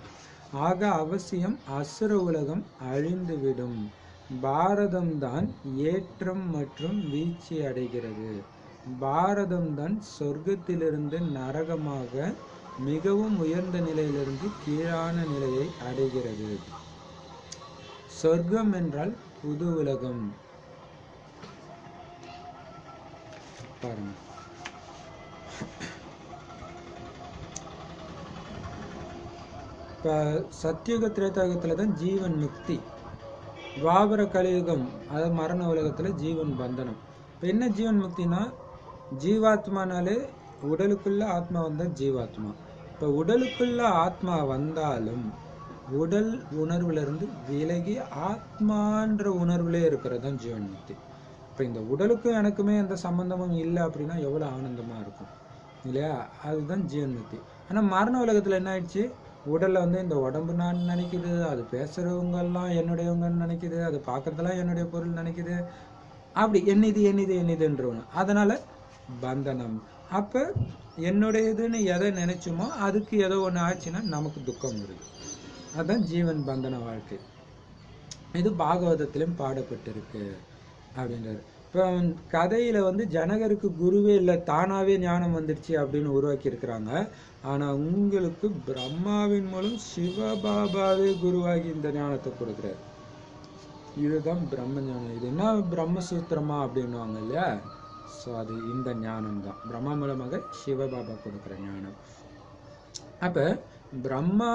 ஆக அவசியம் அசுர உலகம் அழிந்துவிடும். பாரதம்தான் ஏற்றம் மற்றும் வீழ்ச்சி அடைகிறது. பாரதம்தான் சொர்க்கத்திலிருந்து நரகமாக மிகவும் உயர்ந்த நிலையிலிருந்து கீழான நிலையை அடைகிறது. சொர்க்கம் என்றால் புது உலகம். பாருங்க, இப்ப சத்தியுக திரேதாயுகத்துல தான் ஜீவன் முக்தி. துவாபர கலியுகம் அதாவது மரண உலகத்துல ஜீவன் பந்தனம். இப்ப என்ன ஜீவன் முக்தினா, ஜீவாத்மானாலே உடலுக்குள்ள ஆத்மா வந்தா ஜீவாத்மா. இப்ப உடலுக்குள்ள ஆத்மா வந்தாலும் உடல் உணர்வுல இருந்து விலகி ஆத்மான்ற உணர்வுலே இருக்கிறது தான் ஜீவன் முக்தி. இப்ப இந்த உடலுக்கும் எனக்குமே எந்த சம்பந்தமும் இல்லை அப்படின்னா எவ்வளவு ஆனந்தமா இருக்கும் இல்லையா? அதுதான் ஜீவன் முக்தி. ஆனா மரண உலகத்துல என்ன ஆயிடுச்சு? உடல்ல வந்து இந்த உடம்பு நான் நினைக்குது, அது பேசுறவங்க எல்லாம் என்னுடையவங்கன்னு நினைக்குது, அது பார்க்கறதெல்லாம் என்னுடைய பொருள் நினைக்குது, அப்படி என்னதுன்றவங்க. அதனால பந்தனம். அப்ப என்னுடையதுன்னு எதை நினைச்சோமோ அதுக்கு ஏதோ ஒண்ணு ஆச்சுன்னா நமக்கு துக்கம் வருது. அதான் ஜீவன் பந்தன வாழ்க்கை. இது பாகவதத்திலும் பாடப்பட்டிருக்கு அப்படின்றாரு. இப்போ கதையில வந்து ஜனகருக்கு குருவே இல்லை, தானாவே ஞானம் வந்துடுச்சு அப்படின்னு உருவாக்கி இருக்கிறாங்க. ஆனா உங்களுக்கு பிரம்மாவின் மூலம் சிவபாபாவே குருவாகி இந்த ஞானத்தை கொடுக்குறாரு. இதுதான் பிரம்ம ஞானம். இது என்ன பிரம்மசூத்திரமா அப்படின்னுவாங்க இல்லையா? ஸோ அது இந்த ஞானம் தான், பிரம்மா மூலமாக சிவபாபா கொடுக்குற ஞானம். அப்ப பிரம்மா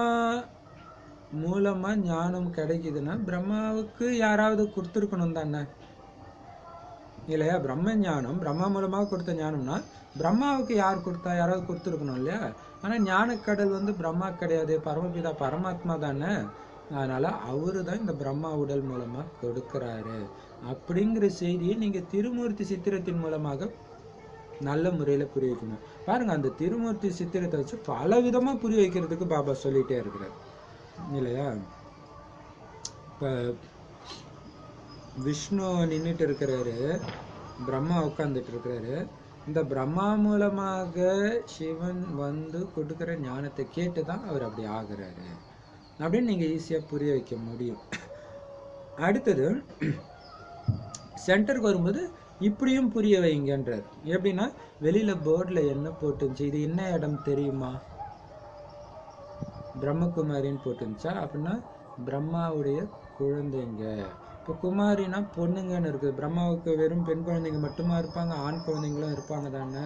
மூலமா ஞானம் கிடைக்குதுன்னா பிரம்மாவுக்கு யாராவது கொடுத்துருக்கணும் தானே இல்லையா? பிரம்ம ஞானம் பிரம்மா மூலமாக கொடுத்த ஞானம்னா பிரம்மாவுக்கு யார் கொடுத்தா? யாராவது கொடுத்துருக்கணும் இல்லையா? ஆனா ஞானக்கடல் வந்து பிரம்மா கிடையாது, பரமபிதா பரமாத்மா தானே. அதனால அவரு தான் இந்த பிரம்மா உடல் மூலமா கொடுக்கிறாரு அப்படிங்கிற செய்தியை நீங்க திருமூர்த்தி சித்திரத்தின் மூலமாக நல்ல முறையில புரிய வைக்கணும். பாருங்க, அந்த திருமூர்த்தி சித்திரத்தை வச்சு பல விதமா புரிய வைக்கிறதுக்கு பாபா சொல்லிட்டே இருக்கிறார் இல்லையா? இப்ப விஷ்ணு நின்றுட்டு இருக்கிறாரு, பிரம்மா உட்கார்ந்துட்டு இருக்கிறாரு. இந்த பிரம்மா மூலமாக சிவன் வந்து கொடுக்கிற ஞானத்தை கேட்டுதான் அவர் அப்படி ஆகுறாரு அப்படின்னு நீங்க ஈஸியா புரிய வைக்க முடியும். அடுத்தது சென்டருக்கு வரும்போது இப்படியும் புரிய வைங்கன்றார். எப்படின்னா, வெளியில போர்டுல என்ன போட்டுருந்துச்சு, இது என்ன இடம் தெரியுமா? பிரம்மகுமாரின்னு போட்டுருந்துச்சா? அப்படின்னா பிரம்மாவுடைய குழந்தைங்க. இப்போ குமாரினா பொண்ணுங்கன்னு இருக்குது. பிரம்மாவுக்கு வெறும் பெண் குழந்தைங்க மட்டுமா இருப்பாங்க? ஆண் குழந்தைங்களும் இருப்பாங்க தானே.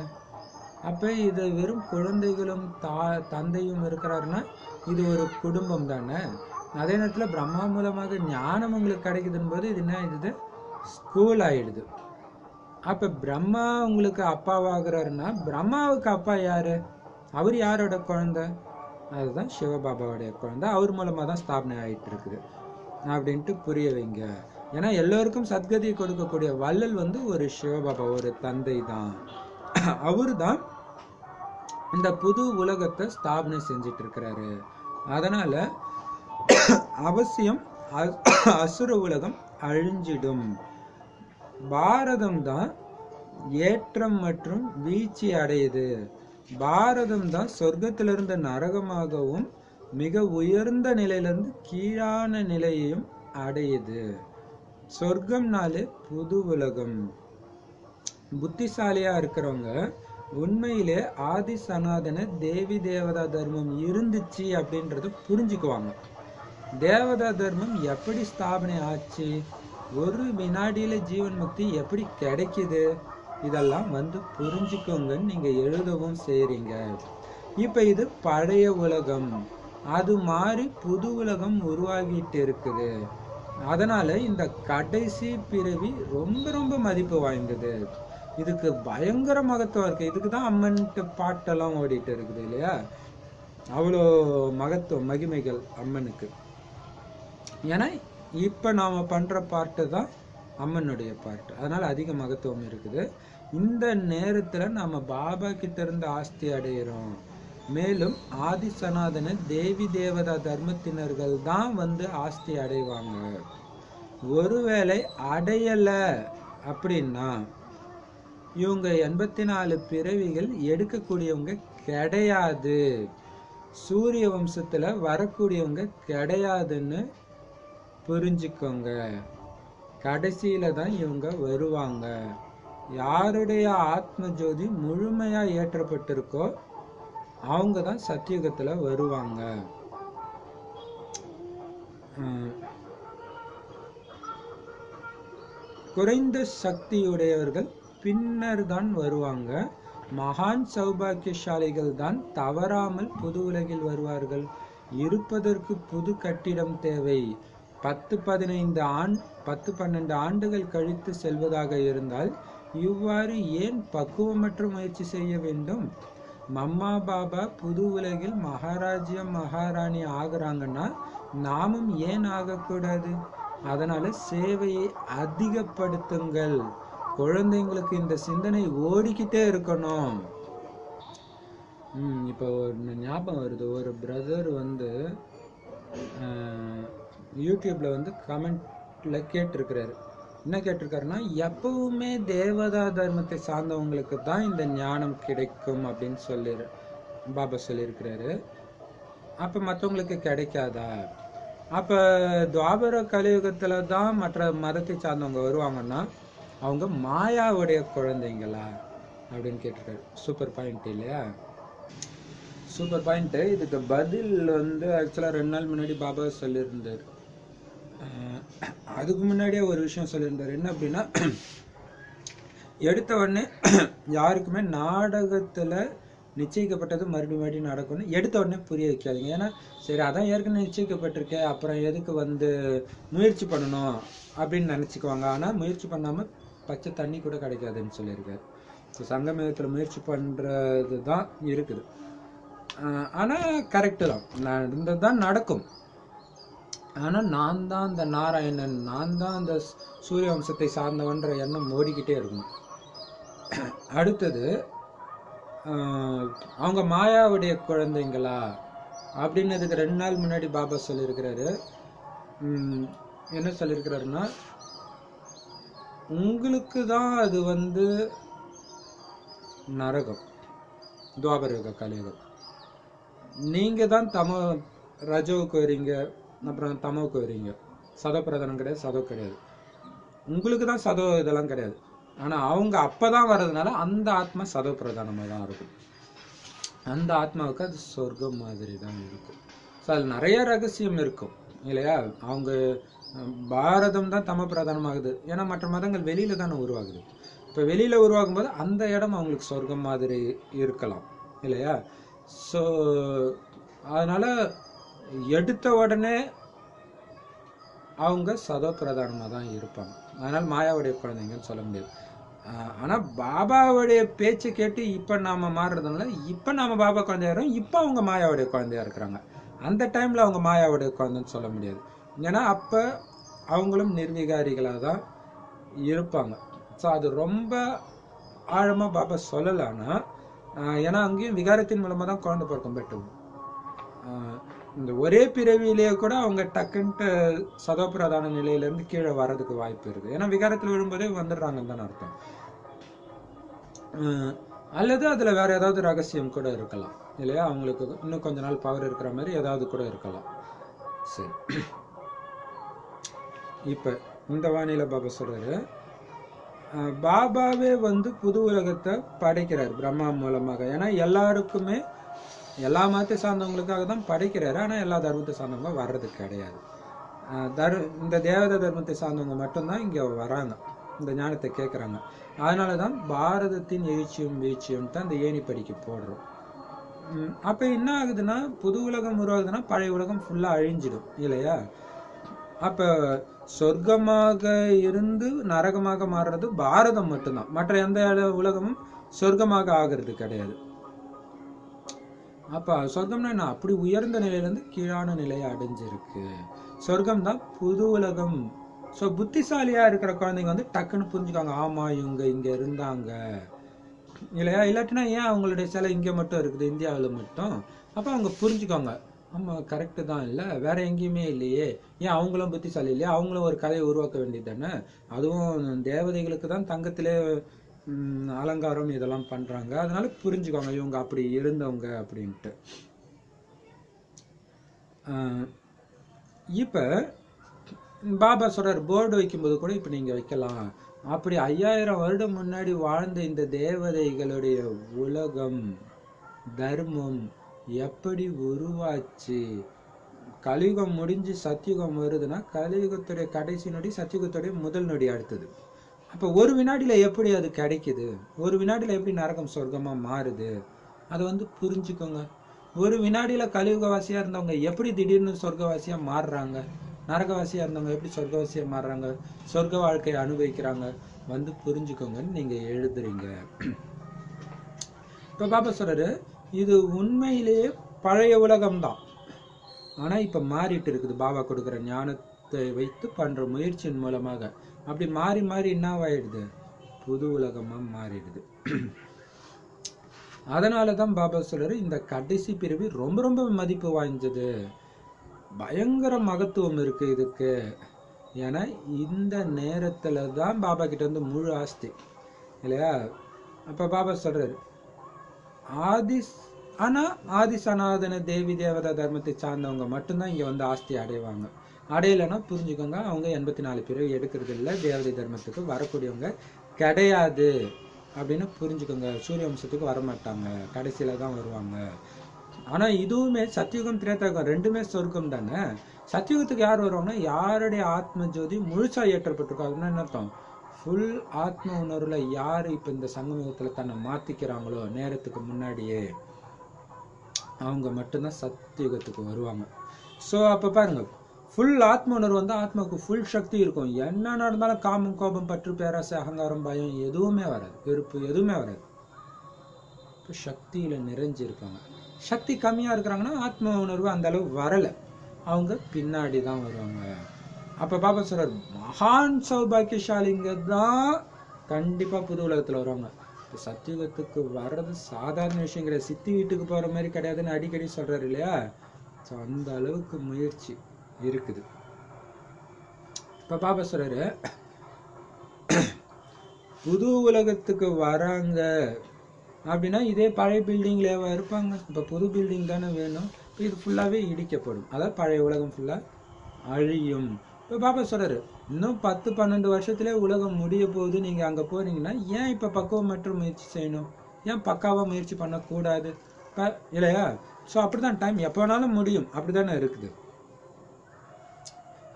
அப்போ இது வெறும் குழந்தைகளும் தந்தையும் இருக்கிறாருன்னா இது ஒரு குடும்பம் தானே. அதே நேரத்தில் பிரம்மா மூலமாக ஞானம் உங்களுக்கு கிடைக்குதுன்னு போது இது என்ன ஆயிடுது? ஸ்கூல் ஆயிடுது. அப்ப பிரம்மா உங்களுக்கு அப்பாவாகிறாருன்னா பிரம்மாவுக்கு அப்பா யாரு? அவர் யாரோட குழந்தை? அதுதான் சிவபாபாவுடைய குழந்தை. அவர் மூலமா தான் ஸ்தாபனை ஆயிட்டு இருக்குது அப்படின்ட்டு புரிய வைங்க. ஏன்னா எல்லோருக்கும் சத்கதியை கொடுக்கக்கூடிய வள்ளல் வந்து ஒரு சிவபாபா, ஒரு தந்தை தான். அவரு தான் இந்த புது உலகத்தை ஸ்தாபனை செஞ்சிட்டு இருக்கிறாரு. அதனால அவசியம் அசுர உலகம் அழிஞ்சிடும். பாரதம் தான் ஏற்றம் மற்றும் வீழ்ச்சி அடையுது. பாரதம் தான் சொர்க்கத்திலிருந்து நரகமாகவும் மிக உயர்ந்த நிலையிலிருந்து கீழான நிலையையும் அடையுது. சொர்க்கம்னாலே புது உலகம். புத்திசாலியா இருக்கிறவங்க உண்மையிலே ஆதி சனாதன தேவி தேவதா தர்மம் இருந்துச்சு அப்படின்றத புரிஞ்சுக்குவாங்க. தேவதா தர்மம் எப்படி ஸ்தாபனை ஆச்சு, ஒரு வினாடியில ஜீவன் முக்தி எப்படி கிடைக்குது, இதெல்லாம் புரிஞ்சுக்கோங்கன்னு நீங்க எழுதவும் செய்றீங்க. இப்ப இது பழைய உலகம், அது மாறி புது உலகம் உருவாகிட்டு இருக்குது. அதனால இந்த கடைசி பிறவி ரொம்ப ரொம்ப மதிப்பு வாய்ந்தது. இதுக்கு பயங்கர மகத்துவம் இருக்கு. இதுக்கு தான் அம்மன்ட்டு பாட்டெல்லாம் ஓடிட்டு இருக்குது இல்லையா? அவ்வளோ மகத்துவம் மகிமைகள் அம்மனுக்கு. ஏன்னா இப்ப நாம பண்ற பாட்டு தான் அம்மனுடைய பாட்டு, அதனால அதிக மகத்துவம் இருக்குது. இந்த நேரத்துல நாம பாபா கிட்ட இருந்து ஆஸ்தி அடையிறோம். மேலும் ஆதி சனாதன தேவி தேவதா தர்மத்தினர்கள் தான் ஆஸ்தி அடைவாங்க. ஒருவேளை அடையல அப்படின்னா இவங்க 84 பிறவிகள் எடுக்கக்கூடியவங்க கிடையாது, சூரிய வம்சத்துல வரக்கூடியவங்க கிடையாதுன்னு புரிஞ்சுக்கோங்க. கடைசியில தான் இவங்க வருவாங்க. யாருடைய ஆத்ம ஜோதி முழுமையா ஏற்றப்பட்டிருக்கோ அவங்க தான் சத்தியுகத்துல வருவாங்க. குறைந்த சக்தியுடையவர்கள் பின்னர் தான் வருவாங்க. மகான் சௌபாக்கியசாலிகள் தான் தவறாமல் புது உலகில் வருவார்கள். இருப்பதற்கு புது கட்டிடம் தேவை. 10-12 ஆண்டுகள் கழித்து செல்வதாக இருந்தால் இவ்வாறு ஏன் பக்குவமற்ற முயற்சி செய்ய வேண்டும்? மம்மா பாபா புது உலகில் மகாராஜ்யம் மகாராணி ஆகுறாங்கன்னா நாமும் ஏன் ஆகக்கூடாது? அதனால சேவையை அதிகப்படுத்துங்கள். குழந்தைங்களுக்கு இந்த சிந்தனை ஓடிக்கிட்டே இருக்கணும். இப்போ ஒரு ஞாபகம் வருது. ஒரு பிரதர் யூடியூப்ல கமெண்ட்ல கேட்டிருக்கிறாரு. என்ன கேட்டிருக்காருன்னா, எப்பவுமே தேவதா தர்மத்தை சார்ந்தவங்களுக்கு தான் இந்த ஞானம் கிடைக்கும் அப்படின்னு பாபா சொல்லியிருக்கிறாரு. அப்ப மற்றவங்களுக்கு கிடைக்காதா? அப்ப துவாபர கலியுகத்துல தான் மற்ற மதத்தை சார்ந்தவங்க வருவாங்கன்னா அவங்க மாயாவுடைய குழந்தைங்களா அப்படின்னு கேட்டிருக்காரு. சூப்பர் பாயிண்ட் இல்லையா? Super point. இதுக்கு பதில் ஆக்சுவலா 2 நாள் முன்னாடி பாபா சொல்லியிருந்தாரு. அதுக்கு முன்னாடியே ஒரு விஷயம் சொல்லியிருந்தாரு. என்ன அப்படின்னா, எடுத்த உடனே யாருக்குமே நாடகத்துல நிச்சயிக்கப்பட்டது மறுபடியும் நடக்கும்னு எடுத்த உடனே புரிய வைக்காதீங்க. ஏன்னா சரி அதான் ஏற்கனவே நிச்சயிக்கப்பட்டிருக்கேன், அப்புறம் எதுக்கு முயற்சி பண்ணணும் அப்படின்னு நினைச்சுக்குவாங்க. ஆனா முயற்சி பண்ணாம பச்சை தண்ணி கூட கிடைக்காதுன்னு சொல்லியிருக்காரு. சங்கமயத்துல முயற்சி பண்றது தான் இருக்குது. ஆனா கரெக்டு தான், நடந்ததுதான் நடக்கும். ஆனா நான் தான் அந்த நாராயணன், நான் தான் அந்த சூரிய வம்சத்தை சார்ந்தவன்ற எண்ணம் ஓடிக்கிட்டே இருக்கணும். அடுத்தது அவங்க மாயாவுடைய குழந்தைங்களா அப்படின்னதுக்கு 2 நாள் முன்னாடி பாபா சொல்லியிருக்கிறாரு. என்ன சொல்லியிருக்கிறாருன்னா, உங்களுக்கு தான் அது நரகம், துவாபர யுக கலியுகம். நீங்க தான் ரஜோவுக்கு வரீங்க, அப்புறம் தமோவுக்கு வரீங்க. சதோ பிரதானம் கிடையாது, சதோ கிடையாது. உங்களுக்கு தான் சதோ இதெல்லாம் கிடையாது. ஆனா அவங்க அப்பதான் வர்றதுனால அந்த ஆத்மா சதோ பிரதானமா தான் இருக்கும். அந்த ஆத்மாவுக்கு அது சொர்க்கம் மாதிரி தான் இருக்கும். ஸோ அது நிறைய ரகசியம் இருக்கும் இல்லையா? அவங்க பாரதம் தான் தம பிரதானமாகுது. ஏன்னா மற்ற மதங்கள் வெளியில தானே உருவாகுது. இப்போ வெளியில உருவாகும் போது அந்த இடம் அவங்களுக்கு சொர்க்கம் மாதிரி இருக்கலாம் இல்லையா? ஸோ அதனால எடுத்த உடனே அவங்க சதோ பிரதானமாக தான் இருப்பாங்க. அதனால மாயாவுடைய குழந்தைங்கன்னு சொல்ல முடியாது. ஆனா பாபாவுடைய பேச்சை கேட்டு இப்ப நாம மாறுறதுனால இப்ப நாம பாபா குழந்தையாரும், இப்ப அவங்க மாயாவுடைய குழந்தையா இருக்கிறாங்க. அந்த டைம்ல அவங்க மாயாவுடைய குழந்தைன்னு சொல்ல முடியாது. ஏன்னா அப்ப அவங்களும் நிர்விகாரிகளாக தான் இருப்பாங்க. ஸோ அது ரொம்ப ஆழமா பாபா சொல்லலான்னா, ஏன்னா அங்கேயும் விகாரத்தின் மூலமா தான் குழந்தை பிறக்கும். பட் இந்த ஒரே பிறவியிலேயே கூட அவங்க டக்குன்ட்டு சதோபிரதான நிலையிலேருந்து கீழே வர்றதுக்கு வாய்ப்பு இருக்குது. ஏன்னா விகாரத்தில் விழும்போதே வந்துடுறாங்கன்னு தானே அர்த்தம். அல்லது அதில் வேற ஏதாவது ரகசியம் கூட இருக்கலாம் இல்லையா? அவங்களுக்கு இன்னும் கொஞ்ச நாள் பவர் இருக்கிற மாதிரி ஏதாவது கூட இருக்கலாம். சரி, இப்போ இந்த வானிலை பாபா சொல்றாரு, பாபாவே வந்து புது உலகத்தை படைக்கிறார் பிரம்மா மூலமாக. ஏன்னா எல்லாருக்குமே எல்லா மதத்தை சார்ந்தவங்களுக்காக தான் படைக்கிறாரு. ஆனால் எல்லா தர்மத்தை சார்ந்தவங்க வர்றது கிடையாது. இந்த தேவத தர்மத்தை சார்ந்தவங்க மட்டும்தான் இங்கே வராங்க, இந்த ஞானத்தை கேட்குறாங்க. அதனால தான் பாரதத்தின் எழுச்சியும் வீழ்ச்சியும் தான் இந்த ஏணி படிக்க போடுறோம். அப்போ என்ன ஆகுதுன்னா, புது உலகம் உருவாகுதுன்னா பழைய உலகம் ஃபுல்லாக அழிஞ்சிடும் இல்லையா? அப்போ சொர்க்கமாக இருந்து நரகமாக மாறுறது பாரதம் மட்டும்தான். மற்ற எந்த உலகமும் சொர்க்கமாக ஆகிறது கிடையாது. அப்போ சொர்க்கம்னா என்ன? அப்படி உயர்ந்த நிலையிலேருந்து கீழான நிலையை அடைஞ்சிருக்கு. சொர்க்கம் தான் புது உலகம். ஸோ புத்திசாலியாக இருக்கிற குழந்தைங்க வந்து டக்குன்னு புரிஞ்சுக்காங்க, ஆமாம் இவங்க இங்கே இருந்தாங்க இல்லையா? இல்லாட்டினா ஏன் அவங்களுடைய சிலை இங்கே மட்டும் இருக்குது, இந்தியாவில் மட்டும்? அப்போ அவங்க புரிஞ்சுக்காங்க, ஆமாம் கரெக்டு தான், இல்லை வேற எங்கேயுமே இல்லையே, ஏன் அவங்களும் புத்திசாலி இல்லையா? அவங்களும் ஒரு கதையை உருவாக்க வேண்டியது தானே. அதுவும் தேவதைகளுக்கு தான் தங்கத்திலே அலங்காரம் இதெல்லாம் பண்ணுறாங்க. அதனால புரிஞ்சுக்கோங்க இவங்க அப்படி இருந்தவங்க அப்படின்ட்டு. இப்போ பாபா சொல்கிறார், போர்டு வைக்கும்போது கூட இப்போ நீங்கள் வைக்கலாம், அப்படி 5000 வருடம் முன்னாடி வாழ்ந்த இந்த தேவதைகளுடைய உலகம் தர்மம் எப்படி உருவாச்சு? கலியுகம் முடிஞ்சு சத்தியுகம் வருதுன்னா கலியுகத்துடைய கடைசி நொடி சத்தியுகத்துடைய முதல் நொடி அடுத்தது. அப்போ ஒரு வினாடியில் எப்படி அது கிடைக்குது? ஒரு வினாடியில் எப்படி நரகம் சொர்க்கமாக மாறுது? அதை வந்து புரிஞ்சுக்கோங்க. ஒரு வினாடியில் கலியுகவாசியாக இருந்தவங்க எப்படி திடீர்னு சொர்க்கவாசியாக மாறுறாங்க? நரகவாசியாக இருந்தவங்க எப்படி சொர்க்கவாசியாக மாறுறாங்க? சொர்க்க வாழ்க்கையை அனுபவிக்கிறாங்க? வந்து புரிஞ்சுக்கோங்கன்னு நீங்கள் எழுதுறீங்க. இப்போ பாபா சொல்கிறாரு, இது உண்மையிலேயே பழைய உலகம்தான், ஆனால் இப்போ மாறிட்டு இருக்குது. பாபா கொடுக்குற ஞானத்தை வைத்து பண்ணுற முயற்சியின் மூலமாக அப்படி மாறி மாறி என்னவாயிடுது? புது உலகமாக மாறிடுது. அதனால தான் பாபா சொல்கிறாரு, இந்த கடைசி பிரிவு ரொம்ப ரொம்ப மதிப்பு வாய்ந்தது, பயங்கர மகத்துவம் இருக்குது இதுக்கு. ஏன்னா இந்த நேரத்தில் தான் பாபா கிட்ட வந்து முழு ஆஸ்தி இல்லையா? அப்போ பாபா சொல்கிறாரு, ஆதி சனாதன தேவி தேவதா தர்மத்தை சார்ந்தவங்க மட்டும்தான் இங்கே வந்து ஆஸ்தி அடைவாங்க. அடையலைன்னா புரிஞ்சுக்கோங்க, அவங்க 84 பிறவி எடுக்கிறது இல்லை, தேவதை தர்மத்துக்கு வரக்கூடியவங்க கிடையாது அப்படின்னு புரிஞ்சுக்கோங்க. சூரிய வம்சத்துக்கு வரமாட்டாங்க, கடைசியில் தான் வருவாங்க. ஆனால் இதுவுமே சத்தியுகம் திரேதாயுகம் ரெண்டுமே சொர்க்கம் தானே. சத்தியுகத்துக்கு யார் வருவாங்கன்னா, யாருடைய ஆத்ம ஜோதி முழுசா ஏற்றப்பட்டிருக்கோ. அப்படின்னா என்ன அர்த்தம்? ஃபுல் ஆத்ம உணர்வுல யார் இப்போ இந்த சங்கமயுகத்தில் தன்னை மாற்றிக்கிறாங்களோ நேரத்துக்கு முன்னாடியே, அவங்க மட்டும்தான் சத்தியுகத்துக்கு வருவாங்க. ஸோ அப்போ பாருங்க, ஃபுல் ஆத்ம உணர்வு வந்து ஆத்மாவுக்கு ஃபுல் சக்தி இருக்கும். என்ன நடந்தாலும் காமம், கோபம், பற்று, பேராசை, அகங்காரம், பயம் எதுவுமே வராது, வெறுப்பு எதுவுமே வராது. இப்போ சக்தியில் நிறைஞ்சிருப்பாங்க. சக்தி கம்மியாக இருக்கிறாங்கன்னா ஆத்ம உணர்வு அந்த அளவு வரலை, அவங்க பின்னாடி தான் வருவாங்க. அப்போ பாபா சொல்றார், மகான் சௌபாக்கியசாலிங்க தான் கண்டிப்பாக புது உலகத்தில் வருவாங்க. இப்போ சத்தியுகத்துக்கு வர்றது சாதாரண விஷயம் கிடையாது, சித்தி வீட்டுக்கு போகிற மாதிரி கிடையாதுன்னு அடிக்கடி சொல்கிறாரு இல்லையா? ஸோ அந்த அளவுக்கு முயற்சி இருக்குது. இப்போ பாபா சொல்றாரு, புது உலகத்துக்கு வராங்க அப்படின்னா இதே பழைய பில்டிங்லேயே இருப்பாங்க. இப்போ புது பில்டிங் தானே வேணும். இப்போ இது ஃபுல்லாகவே இடிக்கப்படும், அதாவது பழைய உலகம் ஃபுல்லாக அழியும். இப்போ பாபா சொல்கிறாரு, இன்னும் 10-12 வருஷத்துலேயே உலகம் முடிய போகுது, நீங்கள் அங்கே போகிறீங்கன்னா ஏன் இப்போ பக்குவமற்ற முயற்சி செய்யணும்? ஏன் பக்காவாக முயற்சி பண்ணக்கூடாது இல்லையா? ஸோ அப்படி தான் டைம் எப்போ வேணாலும் முடியும், அப்படி தானே இருக்குது.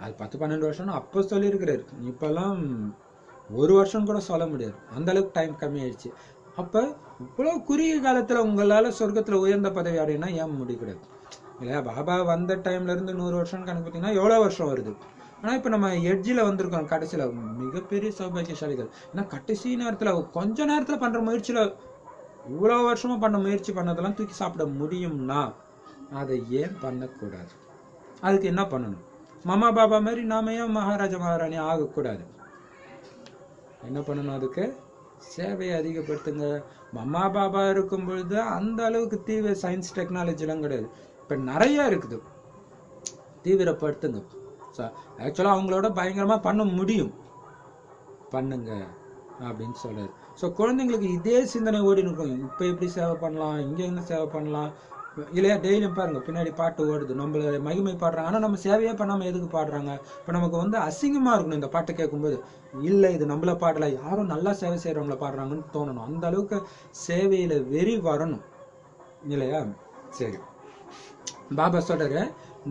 அது 10-12 வருஷம்னு அப்போ சொல்லியிருக்கிறாரு, இப்போல்லாம் 1 வருஷம் கூட சொல்ல முடியாது, அந்த அளவுக்கு டைம் கம்மியாயிடுச்சு. அப்போ இவ்வளோ குறுகிய காலத்தில் உங்களால் சொர்க்கத்தில் உயர்ந்த பதவி அடையினா ஏன் முடிக்கூடாது இல்லையா? பாபா வந்த டைம்லேருந்து 100 வருஷம் கணக்கு பார்த்தீங்கன்னா எவ்வளோ வருஷம் வருது. ஆனால் இப்போ நம்ம எட்ஜில் வந்திருக்கோம், கடைசியில் மிகப்பெரிய சௌபாகியசாலிகள். ஏன்னா கடைசி நேரத்தில் கொஞ்ச நேரத்தில் பண்ணுற முயற்சியில் இவ்வளோ வருஷமாக பண்ண முயற்சி பண்ணதெல்லாம் தூக்கி சாப்பிட முடியும்னா அதை ஏன் பண்ணக்கூடாது? அதுக்கு என்ன பண்ணணும்? மாமா பாபா மாதிரி நாம ஏன் மகாராஜா மகாராணி ஆகக்கூடாது? என்ன பண்ணணும்? அதுக்கு சேவையை அதிகப்படுத்துங்க. மம்மா பாபா இருக்கும் பொழுது அந்த அளவுக்கு தீவிர சயின்ஸ் டெக்னாலஜிலாம் கிடையாது, இப்போ நிறைய இருக்குது, தீவிரப்படுத்துங்க. ஸோ ஆக்சுவலாக அவங்களோட பயங்கரமாக பண்ண முடியும், பண்ணுங்க அப்படின்னு சொல்றாரு. ஸோ குழந்தைங்களுக்கு இதே சிந்தனை ஓடி இருக்கும், இப்போ எப்படி சேவை பண்ணலாம், இங்கே என்ன சேவை பண்ணலாம், இல்லையா? டெய்லியும் பாருங்க பின்னாடி பாட்டு ஓடுது, நம்மள மகிமை பாடுறாங்க. ஆனா நம்ம சேவையே பண்ணாம எதுக்கு பாடுறாங்க? இப்ப நமக்கு வந்து அசிங்கமா இருக்கணும் இந்த பாட்டை கேட்கும்போது. இல்ல இது நம்மள பாடல, யாரும் நல்லா சேவை செய்யறவங்கள பாடுறாங்கன்னு தோணணும். அந்த அளவுக்கு சேவையில வெறி வரணும் இல்லையா? சரி, பாபா சொல்றாரு,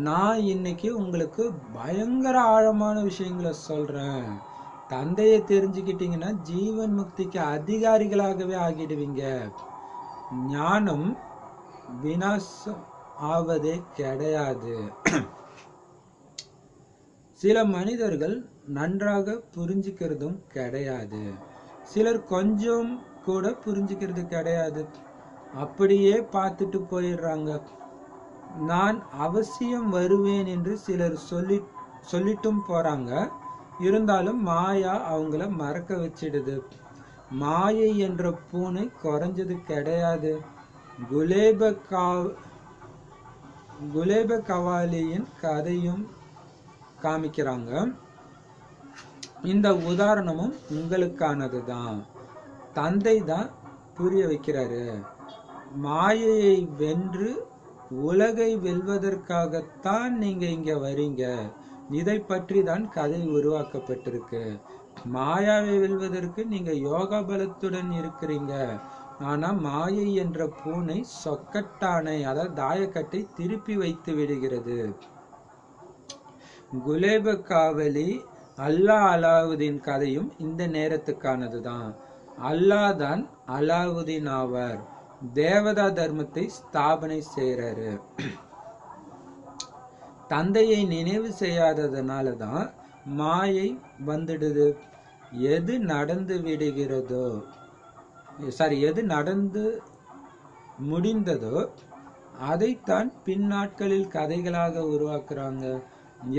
நான் இன்னைக்கு உங்களுக்கு பயங்கர ஆழமான விஷயங்களை சொல்றேன். தந்தையை தெரிஞ்சுக்கிட்டீங்கன்னா ஜீவன் முக்திக்கு அதிகாரிகளாகவே ஆகிடுவீங்க. ஞானம் விநாசம் ஆவதே கிடையாது. சில மனிதர்கள் நன்றாக புரிஞ்சுக்கிறதும் கிடையாது, சிலர் கொஞ்சம் கூட புரிஞ்சுக்கிறது கிடையாது, அப்படியே பார்த்துட்டு போயிடுறாங்க. நான் அவசியம் வருவேன் என்று சிலர் சொல்லிட்டும் போறாங்க. இருந்தாலும் மாயா அவங்கள மறக்க வச்சிடுது. மாயை என்ற பூனை குறைஞ்சது கிடையாது. குலேப கவாலியின் கதையும் காமிக்கிறாங்க. இந்த உதாரணமும் உங்களுக்கானது தான். தந்தை தான் புரிய வைக்கிறாரு. மாயையை வென்று உலகை வெல்வதற்காகத்தான் நீங்க இங்க வரீங்க. இதை பற்றி தான் கதை உருவாக்கப்பட்டிருக்கு. மாயாவை வெல்வதற்கு நீங்க யோகா பலத்துடன் இருக்கிறீங்க. ஆனா மாயை என்ற பூனை சொக்கட்டானை, அதாவது தாயக்கட்டை திருப்பி வைத்து விடுகிறது. குலேப காவலி அலாவுதீன் கதையும் இந்த நேரத்துக்கானதுதான். அல்லாஹ் தான் அலாவுதீன் ஆவார். தேவதா தர்மத்தை ஸ்தாபனை செய்யறாரு. தந்தையை நினைவு செய்யாததுனாலதான் மாயை வந்துடுது. எது நடந்து விடுகிறதோ, எது நடந்து முடிந்ததோ அதைத்தான் பின்னாட்களில் கதைகளாக உருவாக்குறாங்க.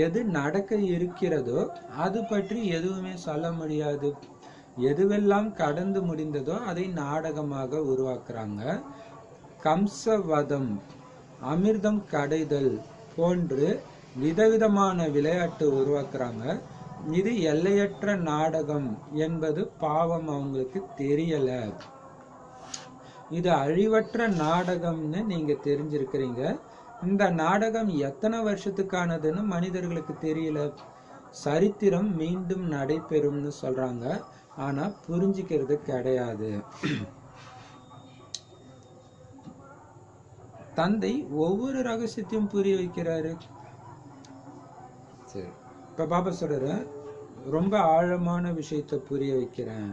எது நடக்க இருக்கிறதோ அது பற்றி எதுவுமே சொல்ல முடியாது. எதுவெல்லாம் கடந்து முடிந்ததோ அதை நாடகமாக உருவாக்குறாங்க. கம்சவதம், அமிர்தம் கடைதல் போன்று விதவிதமான விளையாட்டு உருவாக்குறாங்க. இது எல்லையற்ற நாடகம் என்பது பாவம் அவங்களுக்கு தெரியல. இது அழிவற்ற நாடகம்னு நீங்க தெரிஞ்சிருக்கிறீங்க. இந்த நாடகம் எத்தனை வருஷத்துக்கானதுன்னு மனிதர்களுக்கு தெரியல. சரித்திரம் மீண்டும் நடைபெறும்னு சொல்றாங்க, ஆனா புரிஞ்சுக்கிறது கிடையாது. தந்தை ஒவ்வொரு ரகசியத்தையும் புரிய வைக்கிறாரு. சரி, இப்ப பாபா சொல்ற ரொம்ப ஆழமான விஷயத்தை புரிய வைக்கிறேன்.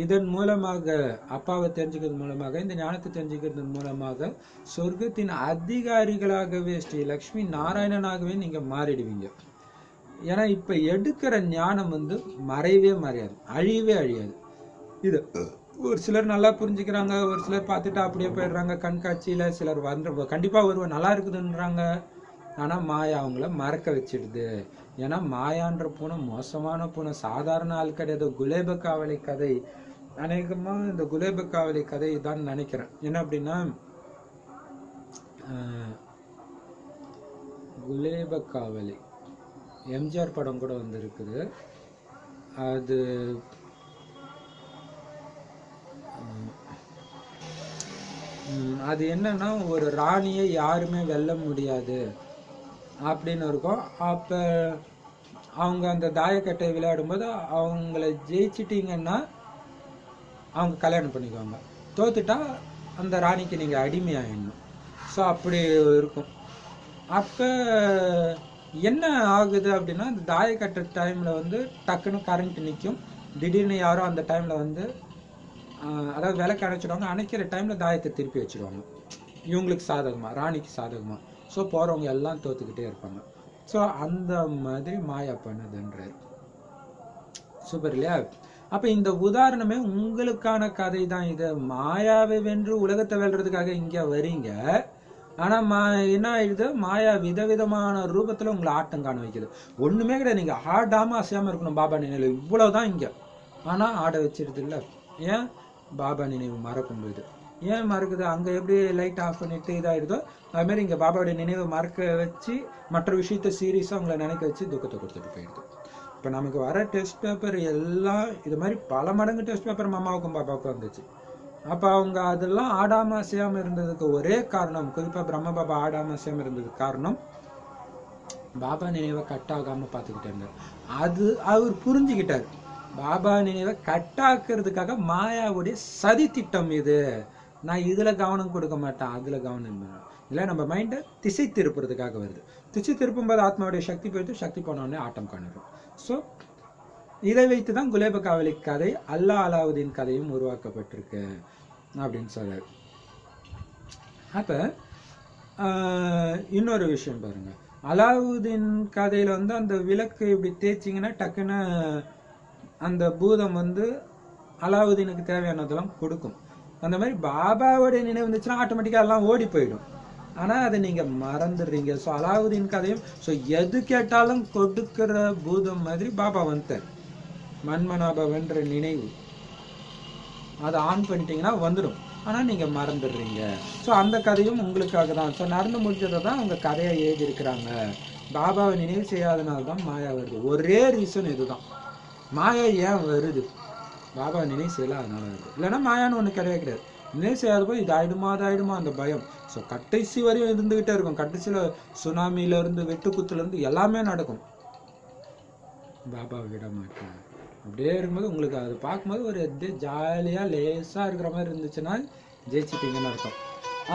இதன் மூலமாக, அப்பாவை தெரிஞ்சுக்கிறது மூலமாக, இந்த ஞானத்தை தெரிஞ்சுக்கிறது மூலமாக சொர்க்கத்தின் அதிகாரிகளாகவே ஸ்ரீ லக்ஷ்மி நாராயணனாகவே நீங்க மாறிடுவீங்க. ஏன்னா இப்ப எடுக்கிற ஞானம் வந்து மறையவே மறையாது, அழியவே அழியாது. இது ஒரு சிலர் நல்லா புரிஞ்சுக்கிறாங்க, ஒரு சிலர் பார்த்துட்டு அப்படியே போயிடுறாங்க கண்காட்சியில. சிலர் வந்து கண்டிப்பா ஒருவன் நல்லா இருக்குதுன்றாங்க, ஆனா மாயா அவங்கள மறக்க வச்சிடுது. ஏன்னா மாயான்ற பூனை மோசமான பூனை, சாதாரண ஆள் கிடையாது. குலேப காவலி கதை, அநேகமா இந்த குலேப காவலி கதை தான் நினைக்கிறேன். என்ன அப்படின்னா, குலேப காவலி எம்ஜிஆர் படம் கூட வந்திருக்குது. அது என்னன்னா, ஒரு ராணியை யாருமே வெல்ல முடியாது அப்படின்னு இருக்கும். அப்ப அவங்க அந்த தாயக்கட்டை விளையாடும் போது அவங்கள ஜெயிச்சிட்டீங்கன்னா அவங்க கல்யாணம் பண்ணிக்குவாங்க, தோத்துட்டா அந்த ராணிக்கு நீங்க அடிமையாயிடணும். ஸோ அப்படி இருக்கும். அப்ப என்ன ஆகுது அப்படின்னா, அந்த தாயக்கட்டை டைம்ல வந்து டக்குன்னு கரண்ட் நிற்கும். திடீர்னு யாரோ அந்த டைம்ல வந்து அதாவது விளக்கு அணைச்சிடுவாங்க. அணைக்கிற டைம்ல தாயத்தை திருப்பி வச்சிடுவாங்க, இவங்களுக்கு சாதகமா, ராணிக்கு சாதகமா. ஸோ போறவங்க எல்லாம் தோத்துக்கிட்டே இருப்பாங்க. ஸோ அந்த மாதிரி மாயா பண்ணுதுன்றாரு. சூப்பர் இல்லையா? அப்ப இந்த உதாரணமே உங்களுக்கான கதை தான். இது மாயாவை வென்று உலகத்தை வெல்றதுக்காக இங்க வரீங்க. ஆனா என்ன ஆயிடுது, மாயா விதவிதமான ரூபத்துல உங்களை ஆட்டம் காண வைக்குது. ஒண்ணுமே கிடையாது, நீங்க ஆடாம அசையாம இருக்கணும் பாபா நினைவு, இவ்வளவுதான் இங்க. ஆனா ஆட வச்சிருது இல்ல. ஏன்? பாபா நினைவு மறக்கும்போது. ஏன் மறக்குது? அங்க எப்படி லைட் ஆஃப் பண்ணிட்டு இதாயிடுதோ அது மாதிரி இங்க பாபாவுடைய நினைவை மறக்க வச்சு மற்ற விஷயத்த சீரியஸா உங்களை நினைக்க வச்சு துக்கத்தை கொடுத்துட்டு போயிடுது. இப்ப நமக்கு வர டெஸ்ட் பேப்பர் எல்லாம் இது மாதிரி பல மடங்கு டெஸ்ட் பேப்பர் மாமாவுக்கும் பாப்பாவுக்கும் வந்துச்சு. அப்ப அவங்க அதெல்லாம் ஆடாம அசையாம இருந்ததுக்கு ஒரே காரணம், குறிப்பா பிரம்ம பாபா ஆடாம அசையாம இருந்ததுக்கு காரணம் பாபா நினைவை கட்டாகாம பார்த்துக்கிட்டே இருந்தார். அது அவர் புரிஞ்சுக்கிட்டார். பாபா நினைவை கட்டாக்குறதுக்காக மாயாவுடைய சதி திட்டம் இது. நான் இதுல கவனம் கொடுக்க மாட்டேன், அதுல கவனம் இல்லை. நம்ம மைண்டை திசை திருப்புறதுக்காக வருது. திசை திருப்பும் போது ஆத்மாவுடைய சக்தி போயிட்டு, சக்தி போனோடனே ஆட்டம் காணுறோம். ஸோ இதை வைத்து தான் குலேப காவலி கதை, அலாவுதீன் கதையும் உருவாக்கப்பட்டிருக்கு அப்படின்னு சொல்றாரு. அப்ப இன்னொரு விஷயம் பாருங்க, அலாவுதீன் கதையில அந்த விளக்கு இப்படி தேய்ச்சிங்கன்னா டக்குன்னு அந்த பூதம் அலாவுதீனுக்கு தேவையானதெல்லாம் கொடுக்கும். அந்த மாதிரி பாபாவுடைய நினைவு இருந்துச்சுன்னா ஆட்டோமேட்டிக்கா எல்லாம் ஓடி போயிடும். ஆனா அதை நீங்க மறந்துடுறீங்க. ஸோ அலாவுதீன் கதையும் எது கேட்டாலும் கொடுக்கிற பூதம் மாதிரி பாபா வந்துட்டார். மன்மனாபவன்ற நினைவு அதை ஆன் பண்ணிட்டீங்கன்னா வந்துடும். ஆனா நீங்க மறந்துடுறீங்க. ஸோ அந்த கதையும் உங்களுக்காக தான். ஸோ நடந்து முடிஞ்சதை தான் அவங்க கதையை எழுதி இருக்கிறாங்க. பாபாவை நினைவு செய்யாதனால தான் மாயா வருது. ஒரே ரீசன் இதுதான். மாயா ஏன் வருது? பாபாவை நினைவு செய்யல, அதனால வருது. இல்லைன்னா மாயான்னு ஒண்ணு கிடையாது கிடையாது. நினைவு செய்யாத போய் இது ஆயிடுமா அது ஆயிடுமா அந்த பயம். ஸோ கடைசி வரையும் இருந்துகிட்டே இருக்கும். கடைசியில சுனாமில இருந்து வெட்டுக்குத்துல இருந்து எல்லாமே நடக்கும். பாபாவை விட மாட்டேன். அப்படியே இருக்கும்போது உங்களுக்கு அது பார்க்கும்போது ஒரு ஜாலியா லேசா இருக்கிற மாதிரி இருந்துச்சுன்னா ஜெயிச்சிட்டீங்கன்னு அர்த்தம்.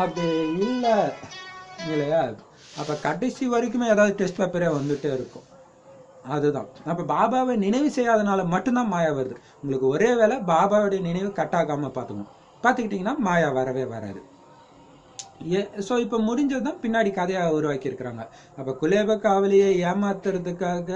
அப்படி இல்லை இல்லையா, அப்ப கடைசி வரைக்குமே ஏதாவது டெஸ்ட் பேப்பரே வந்துட்டே இருக்கும். அதுதான். அப்ப பாபாவை நினைவு செய்யாதனால மட்டும்தான் மாயா வருது. உங்களுக்கு ஒரே வேளை பாபாவுடைய நினைவு கட்டாகாம பார்த்துக்கிட்டீங்கன்னா மாயா வரவே வராது. ஸோ இப்போ முடிஞ்சதுதான் பின்னாடி கதையாக உருவாக்கி இருக்கிறாங்க. அப்போ குலேப காவலியை ஏமாத்துறதுக்காக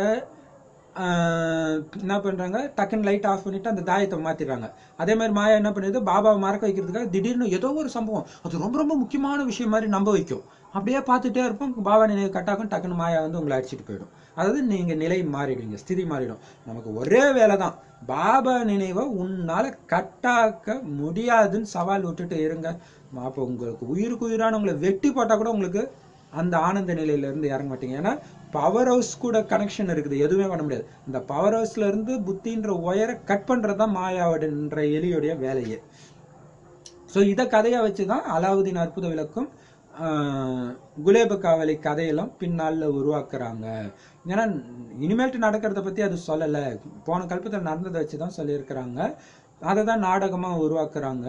என்ன பண்றாங்க, டக்குன்னு லைட் ஆஃப் பண்ணிட்டு அந்த தாயத்தை மாத்திடுறாங்க. அதே மாதிரி மாயா என்ன பண்ணுது, பாபாவை மறக்க வைக்கிறதுக்காக திடீர்னு ஏதோ ஒரு சம்பவம் அது ரொம்ப ரொம்ப முக்கியமான விஷயம் மாதிரி நம்ப வைக்கும். அப்படியே பார்த்துட்டே இருப்போம். பாபா நினைவு கட்டாக்கும், டக்குன்னு மாயா உங்களை அடிச்சுட்டு போயிடும். அதாவது நீங்க நிலை மாறிடுவீங்க, ஸ்திதி மாறிடும். நமக்கு ஒரே வேலை தான், பாபா நினைவை உன்னால கட்டாக்க முடியாதுன்னு சவால் விட்டுட்டு இருங்க. அப்போ உங்களுக்கு உயிருக்கு உயிரான உங்களை வெட்டி போட்டா கூட உங்களுக்கு அந்த ஆனந்த நிலையில இருந்து இறங்க மாட்டீங்க. ஏன்னா பவர் ஹவுஸ் கூட கனெக்ஷன் இருக்குது, எதுவுமே பண்ண முடியாது. இந்த பவர் ஹவுஸ்ல இருந்து புத்தின்ற ஒயரை கட் பண்றதுதான் மாயாவுடைய எலியுடைய வேலையே. ஸோ இதை கதையா வச்சுதான் அலாவுதீன் அற்புத விளக்கும் குலேப காவலி கதையெல்லாம் பின்னால உருவாக்குறாங்க. ஏன்னா இனிமேல்ட்டு நடக்கிறத பத்தி அது சொல்லலை, போன கல்பத்தில் நடந்ததை வச்சுதான் சொல்லியிருக்கிறாங்க. அதை தான் நாடகமா உருவாக்குறாங்க.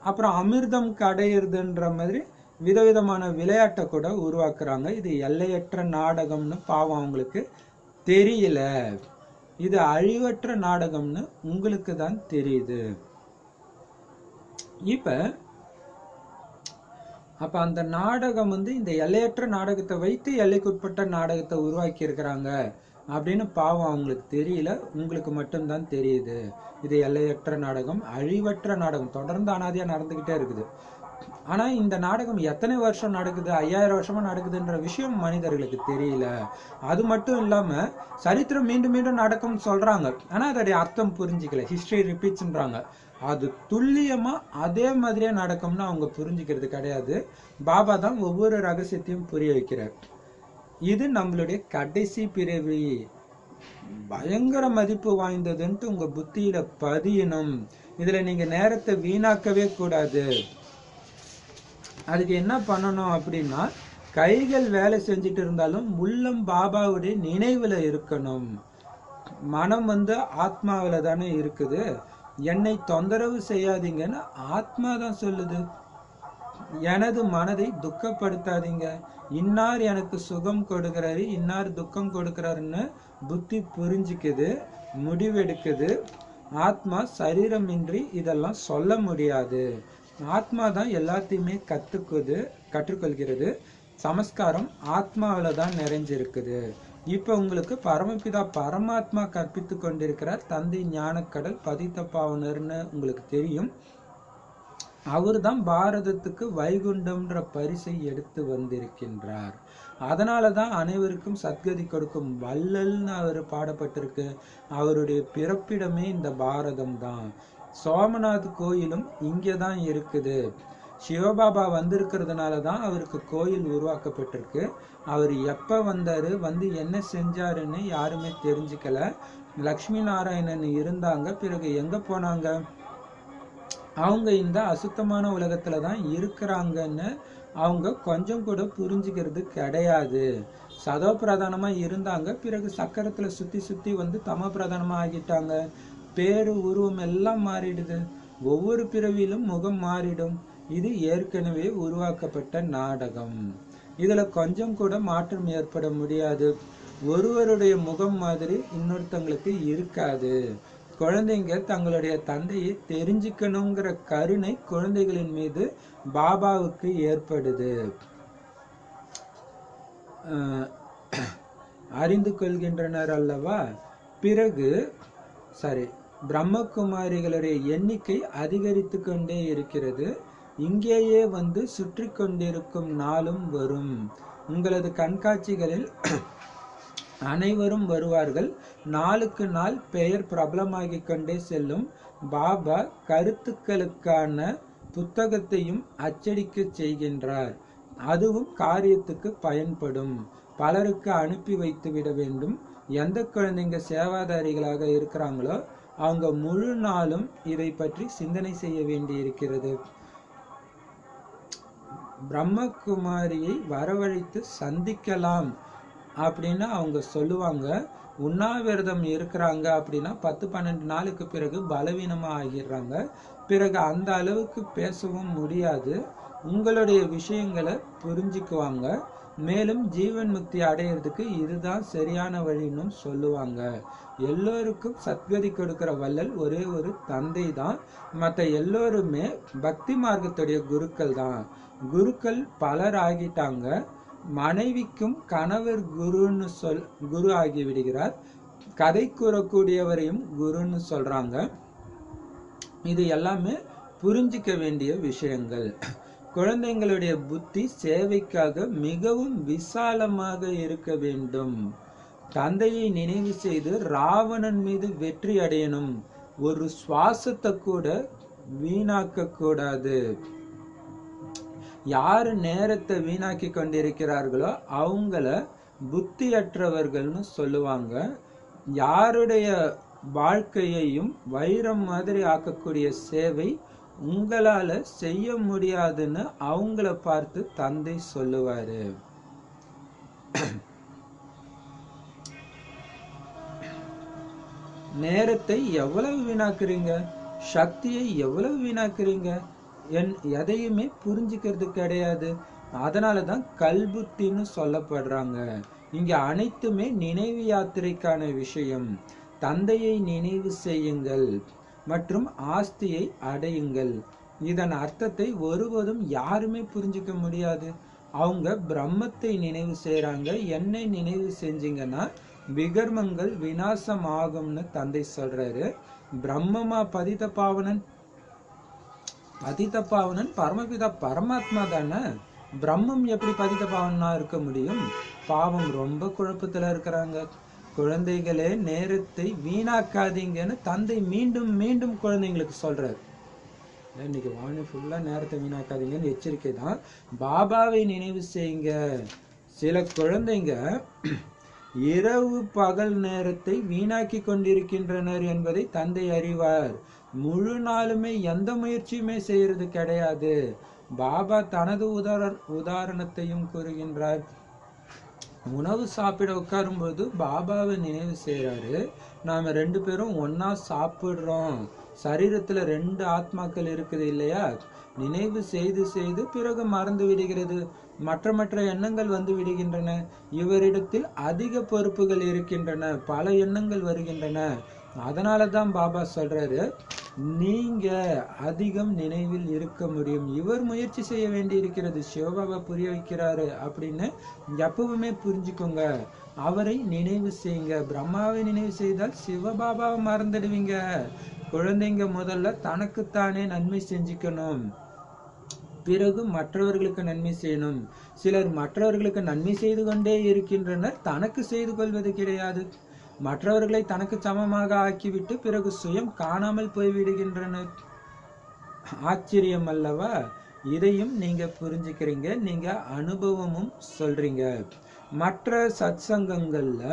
அப்புறம் அமிர்தம் கடையிறதுன்ற மாதிரி விதவிதமான விளையாட்டை கூட உருவாக்குறாங்க. இது எல்லையற்ற நாடகம்னு பாவம் அவங்களுக்கு தெரியல, இது அழிவற்ற நாடகம்னு உங்களுக்கு தான் தெரியுது. அப்ப அந்த நாடகம் இந்த எல்லையற்ற நாடகத்தை வைத்து எல்லைக்குட்பட்ட நாடகத்தை உருவாக்கி இருக்கிறாங்க அப்படின்னு பாவம் அவங்களுக்கு தெரியல, உங்களுக்கு மட்டும்தான் தெரியுது. இது எல்லையற்ற நாடகம், அழிவற்ற நாடகம், தொடர்ந்து அனாதியா நடந்துகிட்டே இருக்குது. ஆனா இந்த நாடகம் எத்தனை வருஷம் நடக்குது, 5000 வருஷமா நடக்குதுன்ற விஷயம் மனிதர்களுக்கு தெரியல. அது மட்டும் இல்லாம சரித்திரம் மீண்டும் மீண்டும் நடக்கும் சொல்றாங்க, ஆனா அதோடைய அர்த்தம் புரிஞ்சுக்கல. ஹிஸ்டரி ரிப்பீட்ஸ்ன்றாங்க, அது துல்லியமா அதே மாதிரியே நடக்கும்னு அவங்க புரிஞ்சுக்கிறது கிடையாது. பாபா தான் ஒவ்வொரு ரகசியத்தையும் புரிய வைக்கிறார். இது நம்மளுடைய கடைசி பிறவி, பயங்கர மதிப்பு வாய்ந்ததுன்ட்டு உங்க புத்தியில பதியணும். இதுல நீங்க நேரத்தை வீணாக்கவே கூடாது. அதுக்கு என்ன பண்ணணும் அப்படின்னா, கைகள் வேலை செஞ்சுட்டு இருந்தாலும் உள்ளம் பாபாவுடைய நினைவுல இருக்கணும். மனம் ஆத்மாவில தானே இருக்குது. என்னை தொந்தரவு செய்யாதீங்கன்னு ஆத்மா தான் சொல்லுது. எனது மனதை துக்கப்படுத்தாதீங்க. இன்னார் எனக்கு சுகம் கொடுக்கிறாரு, இன்னார் துக்கம் கொடுக்கிறாருன்னு புத்தி புரிஞ்சுக்குது, முடிவெடுக்குது. ஆத்மா சரீரமின்றி இதெல்லாம் சொல்ல முடியாது. ஆத்மா தான் எல்லாத்தையுமே கற்றுக்கொள்கிறது. சமஸ்காரம் ஆத்மாவில தான் நிறைஞ்சிருக்குது. இப்ப உங்களுக்கு பரமபிதா பரமாத்மா கற்பித்து கொண்டிருக்கிறார். தந்தை ஞானக்கடல் பதித்த பாவனர்னு உங்களுக்கு தெரியும். அவர் தான் பாரதத்துக்கு வைகுண்டம்ன்ற பரிசை எடுத்து வந்திருக்கின்றார். அதனாலதான் அனைவருக்கும் சத்கதி கொடுக்கும் வள்ளல்னு அவர் பாடப்பட்டிருக்கு. அவருடைய பிறப்பிடமே இந்த பாரதம் தான். சோமநாத் கோயிலும் இங்கேதான் இருக்குது. சிவபாபா வந்திருக்கிறதுனால தான் அவருக்கு கோயில் உருவாக்கப்பட்டிருக்கு. அவர் எப்ப வந்தாரு, என்ன செஞ்சாருன்னு யாருமே தெரிஞ்சுக்கல. லக்ஷ்மி நாராயணன் இருந்தாங்க, பிறகு எங்க போனாங்க? அவங்க இந்த அசுத்தமான உலகத்துல தான் இருக்கிறாங்கன்னு அவங்க கொஞ்சம் கூட புரிஞ்சுக்கிறது கிடையாது. சதோ பிரதானமா இருந்தாங்க, பிறகு சக்கரத்துல சுத்தி சுத்தி வந்து தமோ பிரதானமா ஆகிட்டாங்க. பேரு உருவம் எல்லாம் மாறிடுது. ஒவ்வொரு பிறவியிலும் முகம் மாறிடும். இது ஏற்கனவே உருவாக்கப்பட்ட நாடகம். இதுல கொஞ்சம் கூட மாற்றம் ஏற்பட முடியாது. ஒருவருடைய முகம் மாதிரி இன்னொருத்தங்களுக்கு இருக்காது. குழந்தைங்க தங்களுடைய தந்தையை தெரிஞ்சுக்கணுங்கிற கருணை குழந்தைகளின் மீது பாபாவுக்கு ஏற்படுது. அறிந்து கொள்கின்றனர் அல்லவா? பிறகு பிரம்மகுமாரிகளுடைய எண்ணிக்கை அதிகரித்து கொண்டே இருக்கிறது. இங்கேயே வந்து சுற்றி கொண்டிருக்கும் நாளும் வரும். உங்களது கண்காட்சிகளில் அனைவரும் வருவார்கள். நாளுக்கு நாள் பெயர் பிரபலமாகிக் கொண்டே செல்லும். பாபா கருத்துக்களுக்கான புத்தகத்தையும் அச்சடிக்க செய்கின்றார். அதுவும் காரியத்துக்கு பயன்படும். பலருக்கு அனுப்பி வைத்து விட வேண்டும். எந்த குழந்தைங்க சேவாதாரிகளாக இருக்கிறாங்களோ அவங்க முழு நாளும் இதை பற்றி சிந்தனை செய்ய வேண்டி இருக்கிறது. பிரம்மகுமாரியை வரவழைத்து சந்திக்கலாம் அப்படின்னு அவங்க சொல்லுவாங்க. உண்ணாவிரதம் இருக்கிறாங்க அப்படின்னா 10-12 நாளுக்கு பிறகு பலவீனமா ஆகிடுறாங்க. பிறகு அந்த அளவுக்கு பேசவும் முடியாது. உங்களுடைய விஷயங்களை புரிஞ்சுக்குவாங்க. மேலும் ஜீவன் முக்தி அடையிறதுக்கு இதுதான் சரியான வழின்னு சொல்லுவாங்க. எல்லோருக்கும் சத்கதி கொடுக்கிற வள்ளல் ஒரே ஒரு தந்தை தான். மற்ற எல்லோருமே பக்தி மார்க்கத்துடைய குருக்கள் தான். குருக்கள் பலர் ஆகிட்டாங்க. மனைவிக்கும் கணவர் குரு ஆகி விடுகிறார். கதை கூறக்கூடியவரையும் குருன்னு சொல்றாங்க. இது எல்லாமே புரிஞ்சிக்க வேண்டிய விஷயங்கள். குழந்தைங்களுடைய புத்தி சேவைக்காக மிகவும் விசாலமாக இருக்க வேண்டும். தந்தையை நினைவு செய்து ராவணன் மீது வெற்றி அடையணும். ஒரு சுவாசத்தை கூட வீணாக்க கூடாது. யாரு நேரத்தை வீணாக்கி கொண்டிருக்கிறார்களோ அவங்கள புத்தியற்றவர்கள்னு சொல்லுவாங்க. யாருடைய வாழ்க்கையையும் வைரம் மாதிரி ஆக்கக்கூடிய சேவை உங்களால செய்ய முடியாதுன்னு அவங்கள பார்த்து தந்தை சொல்லுவாரு. நேரத்தை எவ்வளவு வீணாக்குறீங்க, சக்தியை எவ்வளவு வீணாக்குறீங்க, எதையுமே புரிஞ்சுக்கிறது கிடையாது. அதனாலதான் கல்புத்தின்னு சொல்லப்படுறாங்க. இங்க அனைத்துமே நினைவு யாத்திரைக்கான விஷயம். தந்தையை நினைவு செய்யுங்கள் மற்றும் ஆஸ்தியை அடையுங்கள். இதன் அர்த்தத்தை ஒருபோதும் யாருமே புரிஞ்சுக்க முடியாது. அவங்க பிரம்மத்தை நினைவு செய்யறாங்க. என்னை நினைவு செஞ்சீங்கன்னா விகர்மங்கள் விநாசம் ஆகும்னு தந்தை சொல்றாரு. பிரம்மமா பதித பாவனன்? பதித பாவனன் பரமபிதா பரமாத்மா தானே. பிரம்மம் எப்படி பதித பாவனா இருக்க முடியும்? பாவம் ரொம்ப குழப்பத்துல இருக்கிறாங்க. குழந்தைகளே, நேரத்தை வீணாக்காதீங்கன்னு தந்தை மீண்டும் மீண்டும் குழந்தைங்களுக்கு சொல்றாரு. இன்னைக்கு வாணி ஃபுல்லா நேரத்தை வீணாக்காதீங்கன்னு எச்சரிக்கை தான். பாபாவை நினைவு செய்யுங்க. சில குழந்தைங்க இரவு பகல் நேரத்தை வீணாக்கி கொண்டிருக்கின்றனர் என்பதை தந்தை அறிவார். முழு நாளுமே எந்த முயற்சியுமே செய்யறது கிடையாது. பாபா தனது உதாரணத்தையும் கூறுகின்றார். உணவு சாப்பிட உட்காரும்போது பாபாவை நினைவு செய்யறாரு. நாம 2 பேரும் ஒன்னா சாப்பிடுறோம். சரீரத்துல 2 ஆத்மாக்கள் இருக்குது இல்லையா? நினைவு செய்து செய்து பிறகு மறந்து விடுகிறது. மற்ற எண்ணங்கள் வந்து விடுகின்றன. இவரிடத்தில் அதிக பொறுப்புகள் இருக்கின்றன. பல எண்ணங்கள் வருகின்றன. அதனாலதான் பாபா சொல்றாரு, நீங்க அதிகம் நினைவில் இருக்க முடியும். இவர் முயற்சி செய்ய வேண்டி இருக்கிறது. சிவபாபா புரிய வைக்கிறாரு அப்படின்னு எப்பவுமே புரிஞ்சுக்கோங்க. அவரை நினைவு செய்யுங்க. பிரம்மாவை நினைவு செய்தால் சிவபாபாவை மறந்துடுவீங்க. குழந்தைங்க முதல்ல தனக்குத்தானே நன்மை செஞ்சுக்கணும். பிறகு மற்றவர்களுக்கு நன்மை செய்யணும். சிலர் மற்றவர்களுக்கு நன்மை செய்து கொண்டே இருக்கின்றனர், தனக்கு செய்து கொள்வது கிடையாது. மற்றவர்களை தனக்கு சமமாக ஆக்கிவிட்டு பிறகு சுயம் காணாமல் போய்விடுகின்றனர். ஆச்சரியம் அல்லவா? இதையும் நீங்க புரிஞ்சுக்கிறீங்க. நீங்க அனுபவமும் சொல்றீங்க. மற்ற சத்சங்கங்கள்ல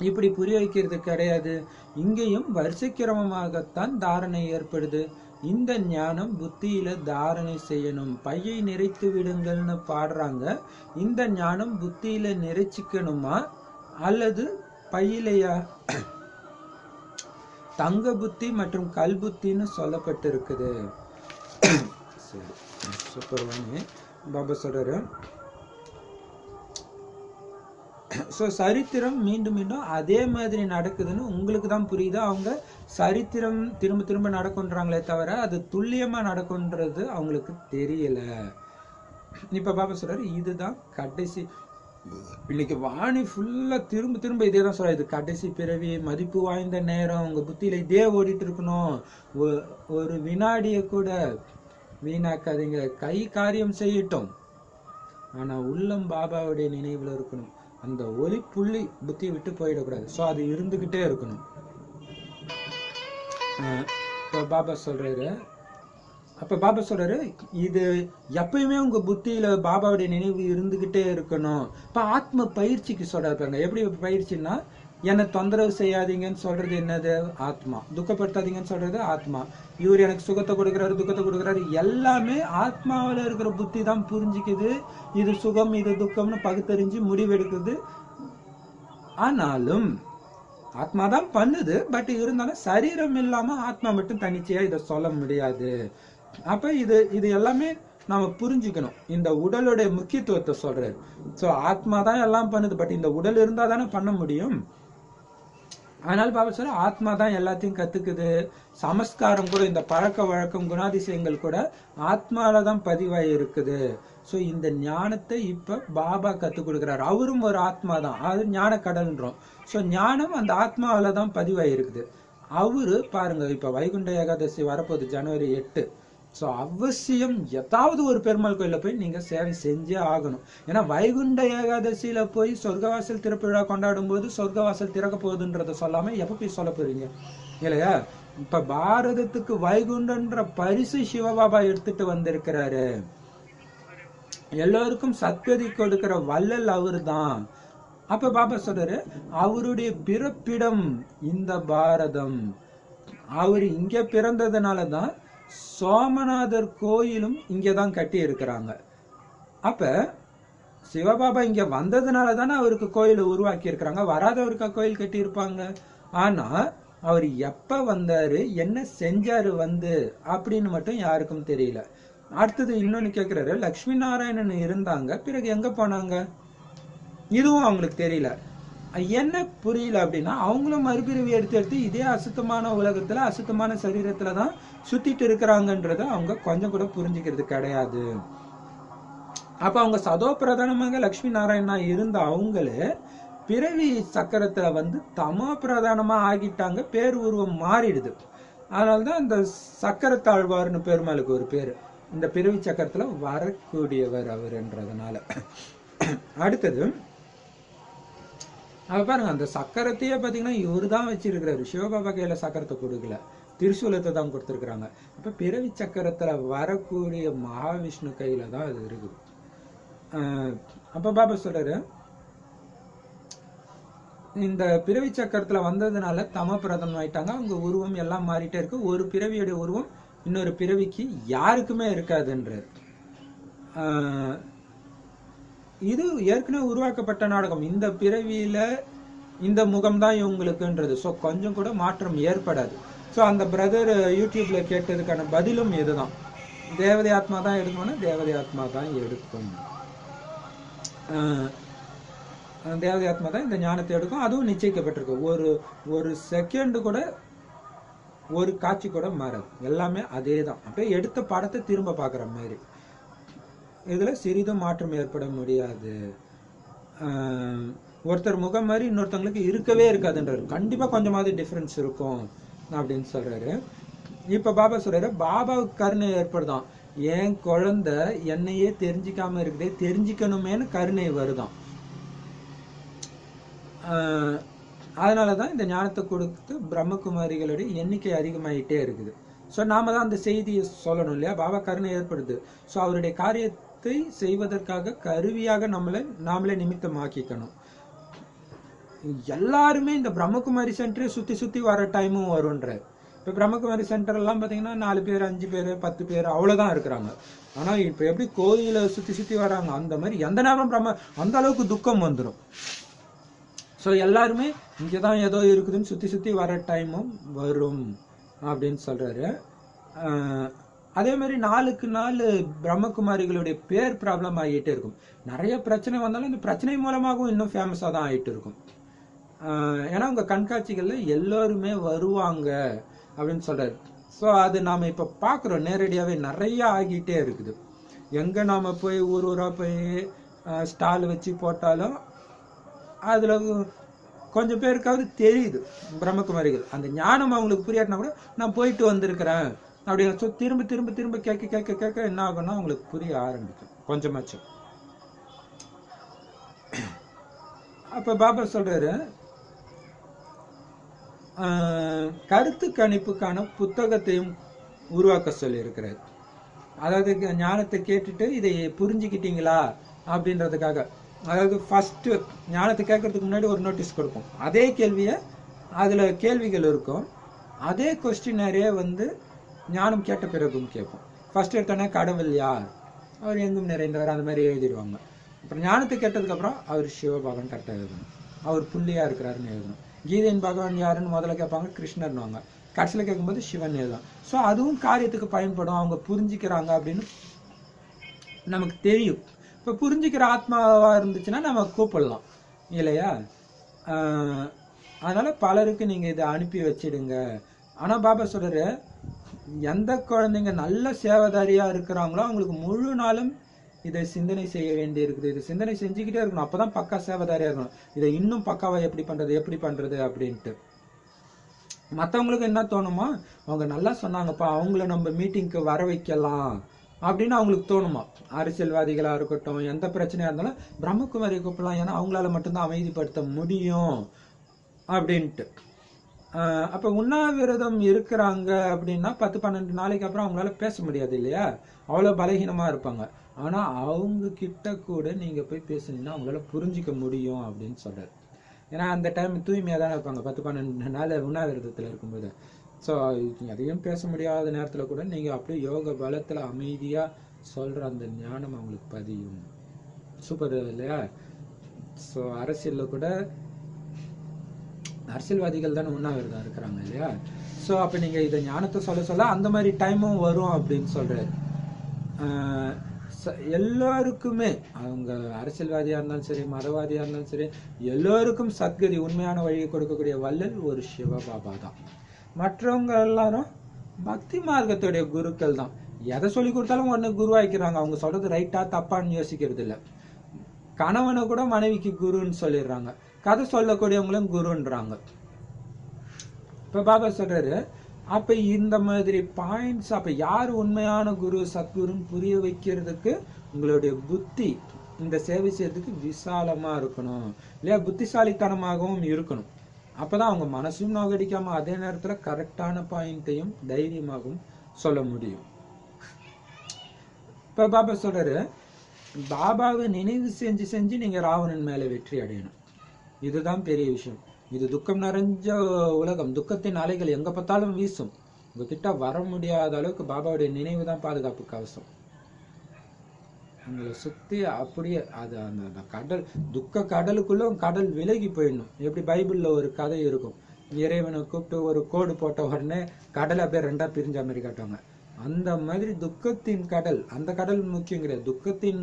இப்படி புரிய வைக்கிறது கிடையாது. இங்கேயும் வரிசை கிரமமாகத்தான் தாரணை ஏற்படுது. இந்த ஞானம் புத்தியில தாரணை செய்யணும். பையை நிறைத்து விடுங்கள்னு பாடுறாங்க. இந்த ஞானம் புத்தியில நிறைச்சிக்கணுமா அல்லது பையிலையா? தங்க புத்தி மற்றும் கல் புத்தின்னு சொல்லப்பட்டு இருக்குது. சரி, சூப்பர்வானே பாபா சொல்றாரு. ஸோ சரித்திரம் மீண்டும் மீண்டும் அதே மாதிரி நடக்குதுன்னு உங்களுக்கு தான் புரியுது. அவங்க சரித்திரம் திரும்ப திரும்ப நடக்குன்றாங்களே தவிர அது துல்லியமா நடக்குன்றது அவங்களுக்கு தெரியல. இப்ப பாபா சொல்றாரு, இதுதான் கடைசி. இன்னைக்கு வாணி ஃபுல்லா திரும்ப திரும்ப இதே தான் சொல்றாரு. இது கடைசி பிறவி, மதிப்பு வாய்ந்த நேரம், உங்க புத்தியில இதே ஓடிட்டு இருக்கணும். ஒரு வினாடிய கூட வீணாக்காதீங்க. கை காரியம் செய்யட்டும், ஆனா உள்ளம் பாபாவுடைய நினைவுல இருக்கணும். அந்த ஒளி புள்ளி புத்தியை விட்டு போயிடக்கூடாது. ஸோ அது இருந்துகிட்டே இருக்கணும். இப்போ பாபா சொல்றாரு, இது எப்பயுமே உங்க புத்தியில பாபாவுடைய நினைவு இருந்துகிட்டே இருக்கணும். இப்ப ஆத்ம பயிற்சிக்கு சொல்றாரு பாருங்க. எப்படி பயிற்சின்னா, என்னை தொந்தரவு செய்யாதீங்கன்னு சொல்றது என்னது? ஆத்மா. துக்கப்படுத்தாதீங்கன்னு சொல்றது ஆத்மா. இவர் எனக்கு சுகத்தை கொடுக்குறாரு, துக்கத்தை கொடுக்குறாரு, எல்லாமே ஆத்மாவில இருக்கிற புத்தி தான் புரிஞ்சுக்குது. இது சுகம், இது துக்கம்னு பகுத்தறிஞ்சு முடிவெடுக்குது. ஆனாலும் ஆத்மா தான் பண்ணுது. பட் இருந்தாலும் சரீரம் இல்லாம ஆத்மா மட்டும் தனிச்சையா இதை சொல்ல முடியாது. அப்ப இது எல்லாமே நாம புரிஞ்சுக்கணும். இந்த உடலுடைய முக்கியத்துவத்தை சொல்றாரு. சோ ஆத்மா தான் எல்லாம் பண்ணுது. பட் இந்த உடல் இருந்தா தானே பண்ண முடியும். அதனால பாபா சொல்ற, ஆத்மா தான் எல்லாத்தையும் கத்துக்குது. சமஸ்காரம் கூட, இந்த பழக்க வழக்கம் குணாதிசயங்கள் கூட ஆத்மால தான் பதிவாகி இருக்குது. ஸோ இந்த ஞானத்தை இப்ப பாபா கத்துக் கொடுக்குறாரு. அவரும் ஒரு ஆத்மா தான். அது ஞான கடல்ன்றோம். ஸோ ஞானம் அந்த ஆத்மாவில தான் பதிவாகி இருக்குது. அவரு பாருங்க, இப்ப வைகுண்ட ஏகாதசி வரப்போகுது ஜனவரி 8. ஸோ அவசியம் ஏதாவது ஒரு பெருமாள் கோயில போய் நீங்க சேவை செஞ்சே ஆகணும். ஏன்னா வைகுண்ட ஏகாதசியில போய் சொர்க்கவாசல் திறப்பு விழா கொண்டாடும் போது சொர்க்கவாசல் திறக்க போகுதுன்றத சொல்லாம எப்ப போய் சொல்ல போறீங்க இல்லையா? இப்ப பாரதத்துக்கு வைகுண்டன்ற பரிசு சிவபாபா எடுத்துட்டு வந்திருக்கிறாரு. எல்லோருக்கும் சத்கதி கொடுக்கிற வள்ளல் அவரு தான். அப்ப பாபா சொல்றாரு, அவருடைய பிறப்பிடம் இந்த பாரதம். அவர் இங்க பிறந்ததுனாலதான் சோமநாதர் கோயிலும் இங்கதான் கட்டி இருக்கிறாங்க. அப்ப சிவபாபா இங்க வந்ததுனால தானே அவருக்கு கோயிலை உருவாக்கி இருக்கிறாங்க. வராதவருக்கா கோயில் கட்டி இருப்பாங்க? ஆனா அவர் எப்ப வந்தாரு, என்ன செஞ்சாரு வந்து அப்படின்னு மட்டும் யாருக்கும் தெரியல. அடுத்தது இன்னொன்னு கேக்குறாரு, லட்சுமி நாராயணன் இருந்தாங்க, பிறகு எங்க போனாங்க? இதுவும் அவங்களுக்கு தெரியல. என்ன புரியல அப்படின்னா, அவங்களும் மறுபிறவி எடுத்து இதே அசுத்தமான உலகத்துல அசுத்தமான சரீரத்துலதான் சுத்திட்டு இருக்கிறாங்கன்றத அவங்க கொஞ்சம் கூட புரிஞ்சுக்கிறது கிடையாது. அப்ப அவங்க சதோ பிரதானமாக லட்சுமி நாராயணா இருந்த அவங்களே பிறவி சக்கரத்துல வந்து தமோ பிரதானமா ஆகிட்டாங்க. பேர் உருவம் மாறிடுது. அதனாலதான் இந்த சக்கரத்தாழ்வார்னு பெருமாளுக்கு ஒரு பேரு. இந்த பிறவி சக்கரத்துல வரக்கூடியவர் அவர்ன்றதுனால. அடுத்தது பாருங்க, அந்த சக்கரத்தையே பாத்தீங்கன்னா இவரு தான் வச்சிருக்கிறாரு. சிவபாபா கையில சக்கரத்தை கொடுக்கல, திரிசூலத்தை தான் கொடுத்திருக்கிறாங்க. அப்ப பிறவி சக்கரத்துல வரக்கூடிய மகாவிஷ்ணு கையில தான் அது இருக்குது. அப்ப பாபா சொல்றாரு, இந்த பிறவி சக்கரத்துல வந்ததுனால தம பிரதம் ஆயிட்டாங்க. அவங்க உருவம் எல்லாம் மாறிட்டே இருக்கு. ஒரு பிறவியுடைய உருவம் இன்னொரு பிறவிக்கு யாருக்குமே இருக்காதுன்றார். இது ஏற்கனவே உருவாக்கப்பட்ட நாடகம். இந்த பிறவியில இந்த முகம்தான் இவங்களுக்குன்றது. ஸோ கொஞ்சம் கூட மாற்றம் ஏற்படாது. ஸோ அந்த பிரதர் யூடியூப்ல கேட்டதுக்கான பதிலும் இதுதான். தேவதை ஆத்மா தான் எடுக்கணும்னா தேவதை ஆத்மா தான் எடுக்கும். தேவதை ஆத்மா தான் இந்த ஞானத்தை எடுக்கும். அதுவும் நிச்சயிக்கப்பட்டிருக்கு. ஒரு செகண்ட் கூட, ஒரு காட்சி கூட மாறாது. எல்லாமே அதே தான். அப்படியே எடுத்த படத்தை திரும்ப பார்க்குற மாதிரி. இதுல சிறிதும் மாற்றம் ஏற்பட முடியாது. ஒருத்தர் முகம் மாதிரி இன்னொருத்தவங்களுக்கு இருக்கவே இருக்காதுன்றாரு. கண்டிப்பா கொஞ்சமாவது டிஃபரன்ஸ் இருக்கும் அப்படின்னு சொல்றாரு. இப்ப பாபா சொல்றாரு, பாபாவுக்கு கருணை ஏற்படுதான். என் குழந்தை என்னையே தெரிஞ்சிக்காம இருக்குதே, தெரிஞ்சுக்கணுமேனு கருணை வருதான். அதனாலதான் இந்த ஞானத்தை கொடுத்து பிரம்மகுமாரிகளுடைய எண்ணிக்கை அதிகமாயிட்டே இருக்குது. ஸோ நாம தான் அந்த செய்தியை சொல்லணும் இல்லையா? பாபா கருணை ஏற்படுது. ஸோ அவருடைய காரியத்தை செய்வதற்காக கருவியாக நாமளே நிமித்தமாக்கிக்கணும். எல்லாருமே இந்த பிரம்மகுமாரி சென்டரை சுத்தி சுத்தி வர டைமும் வரும்ன்ற. இப்போ பிரம்மகுமாரி சென்டர் எல்லாம் பார்த்தீங்கன்னா 4 பேர் 5 பேர் 10 பேர் அவ்வளோதான் இருக்கிறாங்க. ஆனால் இப்போ எப்படி கோயிலை சுற்றி சுற்றி வராங்க அந்த மாதிரி எந்த நேரம் அந்த அளவுக்கு துக்கம் வந்துடும். ஸோ எல்லாருமே இங்கே தான் ஏதோ இருக்குதுன்னு சுற்றி சுற்றி வர டைமும் வரும் அப்படின்னு சொல்கிறாரு. அதே மாதிரி நாளுக்கு நாள் பிரம்மகுமாரிகளுடைய பேர் ப்ராப்ளம் ஆகிட்டே இருக்கும். நிறைய பிரச்சனை வந்தாலும் இந்த பிரச்சனை மூலமாகவும் இன்னும் ஃபேமஸாக தான் ஆகிட்டு இருக்கும். ஏன்னா உங்கள் கண்காட்சிகளில் எல்லோருமே வருவாங்க அப்படின்னு சொல்கிறாரு. ஸோ அது நாம் இப்போ பார்க்குறோம், நேரடியாகவே நிறைய ஆகிட்டே இருக்குது. எங்கே நாம் போய் ஊர் ஊராக போய் ஸ்டால் வச்சு போட்டாலும் அதில் கொஞ்சம் பேருக்காவது தெரியுது பிரம்மகுமாரிகள். அந்த ஞானம் அவங்களுக்கு புரியாட்டினா கூட நான் போயிட்டு வந்திருக்கிறேன் அப்படின்னு. ஸோ திரும்ப திரும்ப திரும்ப கேட்க கேட்க கேட்க என்ன ஆகும்னா அவங்களுக்கு புரிய ஆரம்பிக்கும் கொஞ்சமாச்சும். அப்போ பாபா சொல்கிறாரு, கருத்து கணிப்புக்கான புத்தகத்தையும் உருவாக்க சொல்லியிருக்கிறார். அதாவது ஞானத்தை கேட்டுட்டு இதை புரிஞ்சுக்கிட்டீங்களா அப்படின்றதுக்காக. அதாவது ஃபஸ்ட்டு ஞானத்தை கேட்கறதுக்கு முன்னாடி ஒரு நோட்டீஸ் கொடுப்போம். அதே கேள்வியை அதில் கேள்விகள் இருக்கும். அதே கொஸ்டினரே ஞானம் கேட்ட பிறகும் கேட்போம். ஃபர்ஸ்ட் எடுத்தோன்னே கடவுள் யார், அவர் எங்கும் நிறைந்தவர், அந்த மாதிரி எழுதிடுவாங்க. அப்புறம் ஞானத்தை கேட்டதுக்கப்புறம் அவர் சிவபகவான் கரெக்டாக எழுதணும், அவர் புள்ளியாக இருக்கிறாருன்னு எழுதணும். கீதையின் பகவான் யாருன்னு முதல்ல கேட்பாங்க, கிருஷ்ணர்னுவாங்க. கடைசியில் கேட்கும்போது சிவன் எழுதும். ஸோ அதுவும் காரியத்துக்கு பயன்படும், அவங்க புரிஞ்சுக்கிறாங்க அப்படின்னு நமக்கு தெரியும். இப்போ புரிஞ்சுக்கிற ஆத்மாவாக இருந்துச்சுன்னா நம்ம கூப்பிடலாம் இல்லையா? அதனால பலருக்கு நீங்கள் இதை அனுப்பி வச்சிடுங்க. ஆனால் பாபா சொல்றாரு, எந்த குழந்தைங்க நல்ல சேவைதாரியாக இருக்கிறாங்களோ அவங்களுக்கு முழு நாளும் இதை சிந்தனை செய்ய வேண்டி இருக்குது. இதை சிந்தனை செஞ்சுக்கிட்டே இருக்கணும். அப்போதான் பக்கா சேவைதாரியாக இருக்கணும். இதை இன்னும் பக்காவா எப்படி பண்றது அப்படின்ட்டு. மற்றவங்களுக்கு என்ன தோணுமா, அவங்க நல்லா சொன்னாங்கப்பா, அவங்கள நம்ம மீட்டிங்க்கு வர வைக்கலாம் அப்படின்னு அவங்களுக்கு தோணுமா. அரசியல்வாதிகளாக இருக்கட்டும், எந்த பிரச்சனையாக இருந்தாலும் பிரம்மகுமாரி கூப்பிடலாம், ஏன்னா அவங்களால மட்டும்தான் அமைதிப்படுத்த முடியும் அப்படின்ட்டு. அப்போ உண்ணாவிரதம் இருக்கிறாங்க அப்படின்னா 10-12 நாளைக்கு அப்புறம் அவங்களால பேச முடியாது இல்லையா, அவ்வளோ பலகீனமாக இருப்பாங்க. ஆனால் அவங்க கிட்ட கூட நீங்கள் போய் பேசுனீங்கன்னா அவங்களால புரிஞ்சிக்க முடியும் அப்படின்னு சொல்கிறார். ஏன்னா அந்த டைம் தூய்மையாக தானே இருப்பாங்க 10-12 நாள் உண்ணாவிரதத்தில் இருக்கும்போது. ஸோ அதையும் பேச முடியாத நேரத்தில் கூட நீங்கள் அப்படியே யோக பலத்தில் அமைதியாக சொல்கிற அந்த ஞானம் அவங்களுக்கு பதியும். சூப்பர் இல்லையா? ஸோ அரசியலில் கூட அரசியல்வாதிகள் தானே உண்ணாவிரதம் இருக்கிறாங்க இல்லையா? ஸோ அப்போ நீங்கள் இதை ஞானத்தை சொல்ல அந்த மாதிரி டைமும் வரும் அப்படின்னு சொல்கிறார். எல்லாருக்குமே, அவங்க அரசியல்வாதியாக இருந்தாலும் சரி, மதவாதியாக இருந்தாலும் சரி, எல்லோருக்கும் சத்கதி உண்மையான வழியை கொடுக்கக்கூடிய வள்ளல் ஒரு சிவபாபா தான். மற்றவங்க எல்லாரும் பக்தி மார்க்கத்துடைய குருக்கள் தான். எதை சொல்லி கொடுத்தாலும் ஒன்று குருவாய்க்கிறாங்க. அவங்க சொல்றது ரைட்டா தப்பான்னு யோசிக்கிறது இல்லை. கணவனை கூட மனைவிக்கு குருன்னு சொல்லிடுறாங்க, கதை சொல்லக்கூடியவங்களும் குருன்றாங்க. இப்ப பாபா சொல்றாரு, அப்ப இந்த மாதிரி பாயிண்ட்ஸ், அப்ப யார் உண்மையான குரு சத்குருன்னு புரிய வைக்கிறதுக்கு உங்களுடைய புத்தி இந்த சேவை செய்யறதுக்கு விசாலமா இருக்கணும் இல்லையா, புத்திசாலித்தனமாகவும் இருக்கணும். அப்பதான் அவங்க மனசும் நோகடிக்காம அதே நேரத்துல கரெக்டான பாயிண்ட்டையும் தைரியமாகவும் சொல்ல முடியும். இப்ப பாபா சொல்றாரு, பாபாவை நினைவு செஞ்சு செஞ்சு நீங்க ராவணன் மேல வெற்றி அடையணும். இதுதான் பெரிய விஷயம். இது துக்கம் நிறைஞ்ச உலகம், துக்கத்தின் அலைகள் எங்க பார்த்தாலும் வீசும். உங்ககிட்ட வர முடியாத அளவுக்கு பாபாவுடைய நினைவு தான் பாதுகாப்பு கவசம். உங்களை சுத்தி அப்படியே அது அந்த கடல், துக்க கடலுக்குள்ள கடல் விலகி போயிடணும். எப்படி பைபிள்ல ஒரு கதை இருக்கும், இறைவனை கூப்பிட்டு ஒரு கோடு போட்ட உடனே கடலை அப்படியே 2ஆ பிரிஞ்ச மாதிரி காட்டுவாங்க. அந்த மாதிரி துக்கத்தின் கடல், அந்த கடல் முக்கியம் கிடையாது. துக்கத்தின்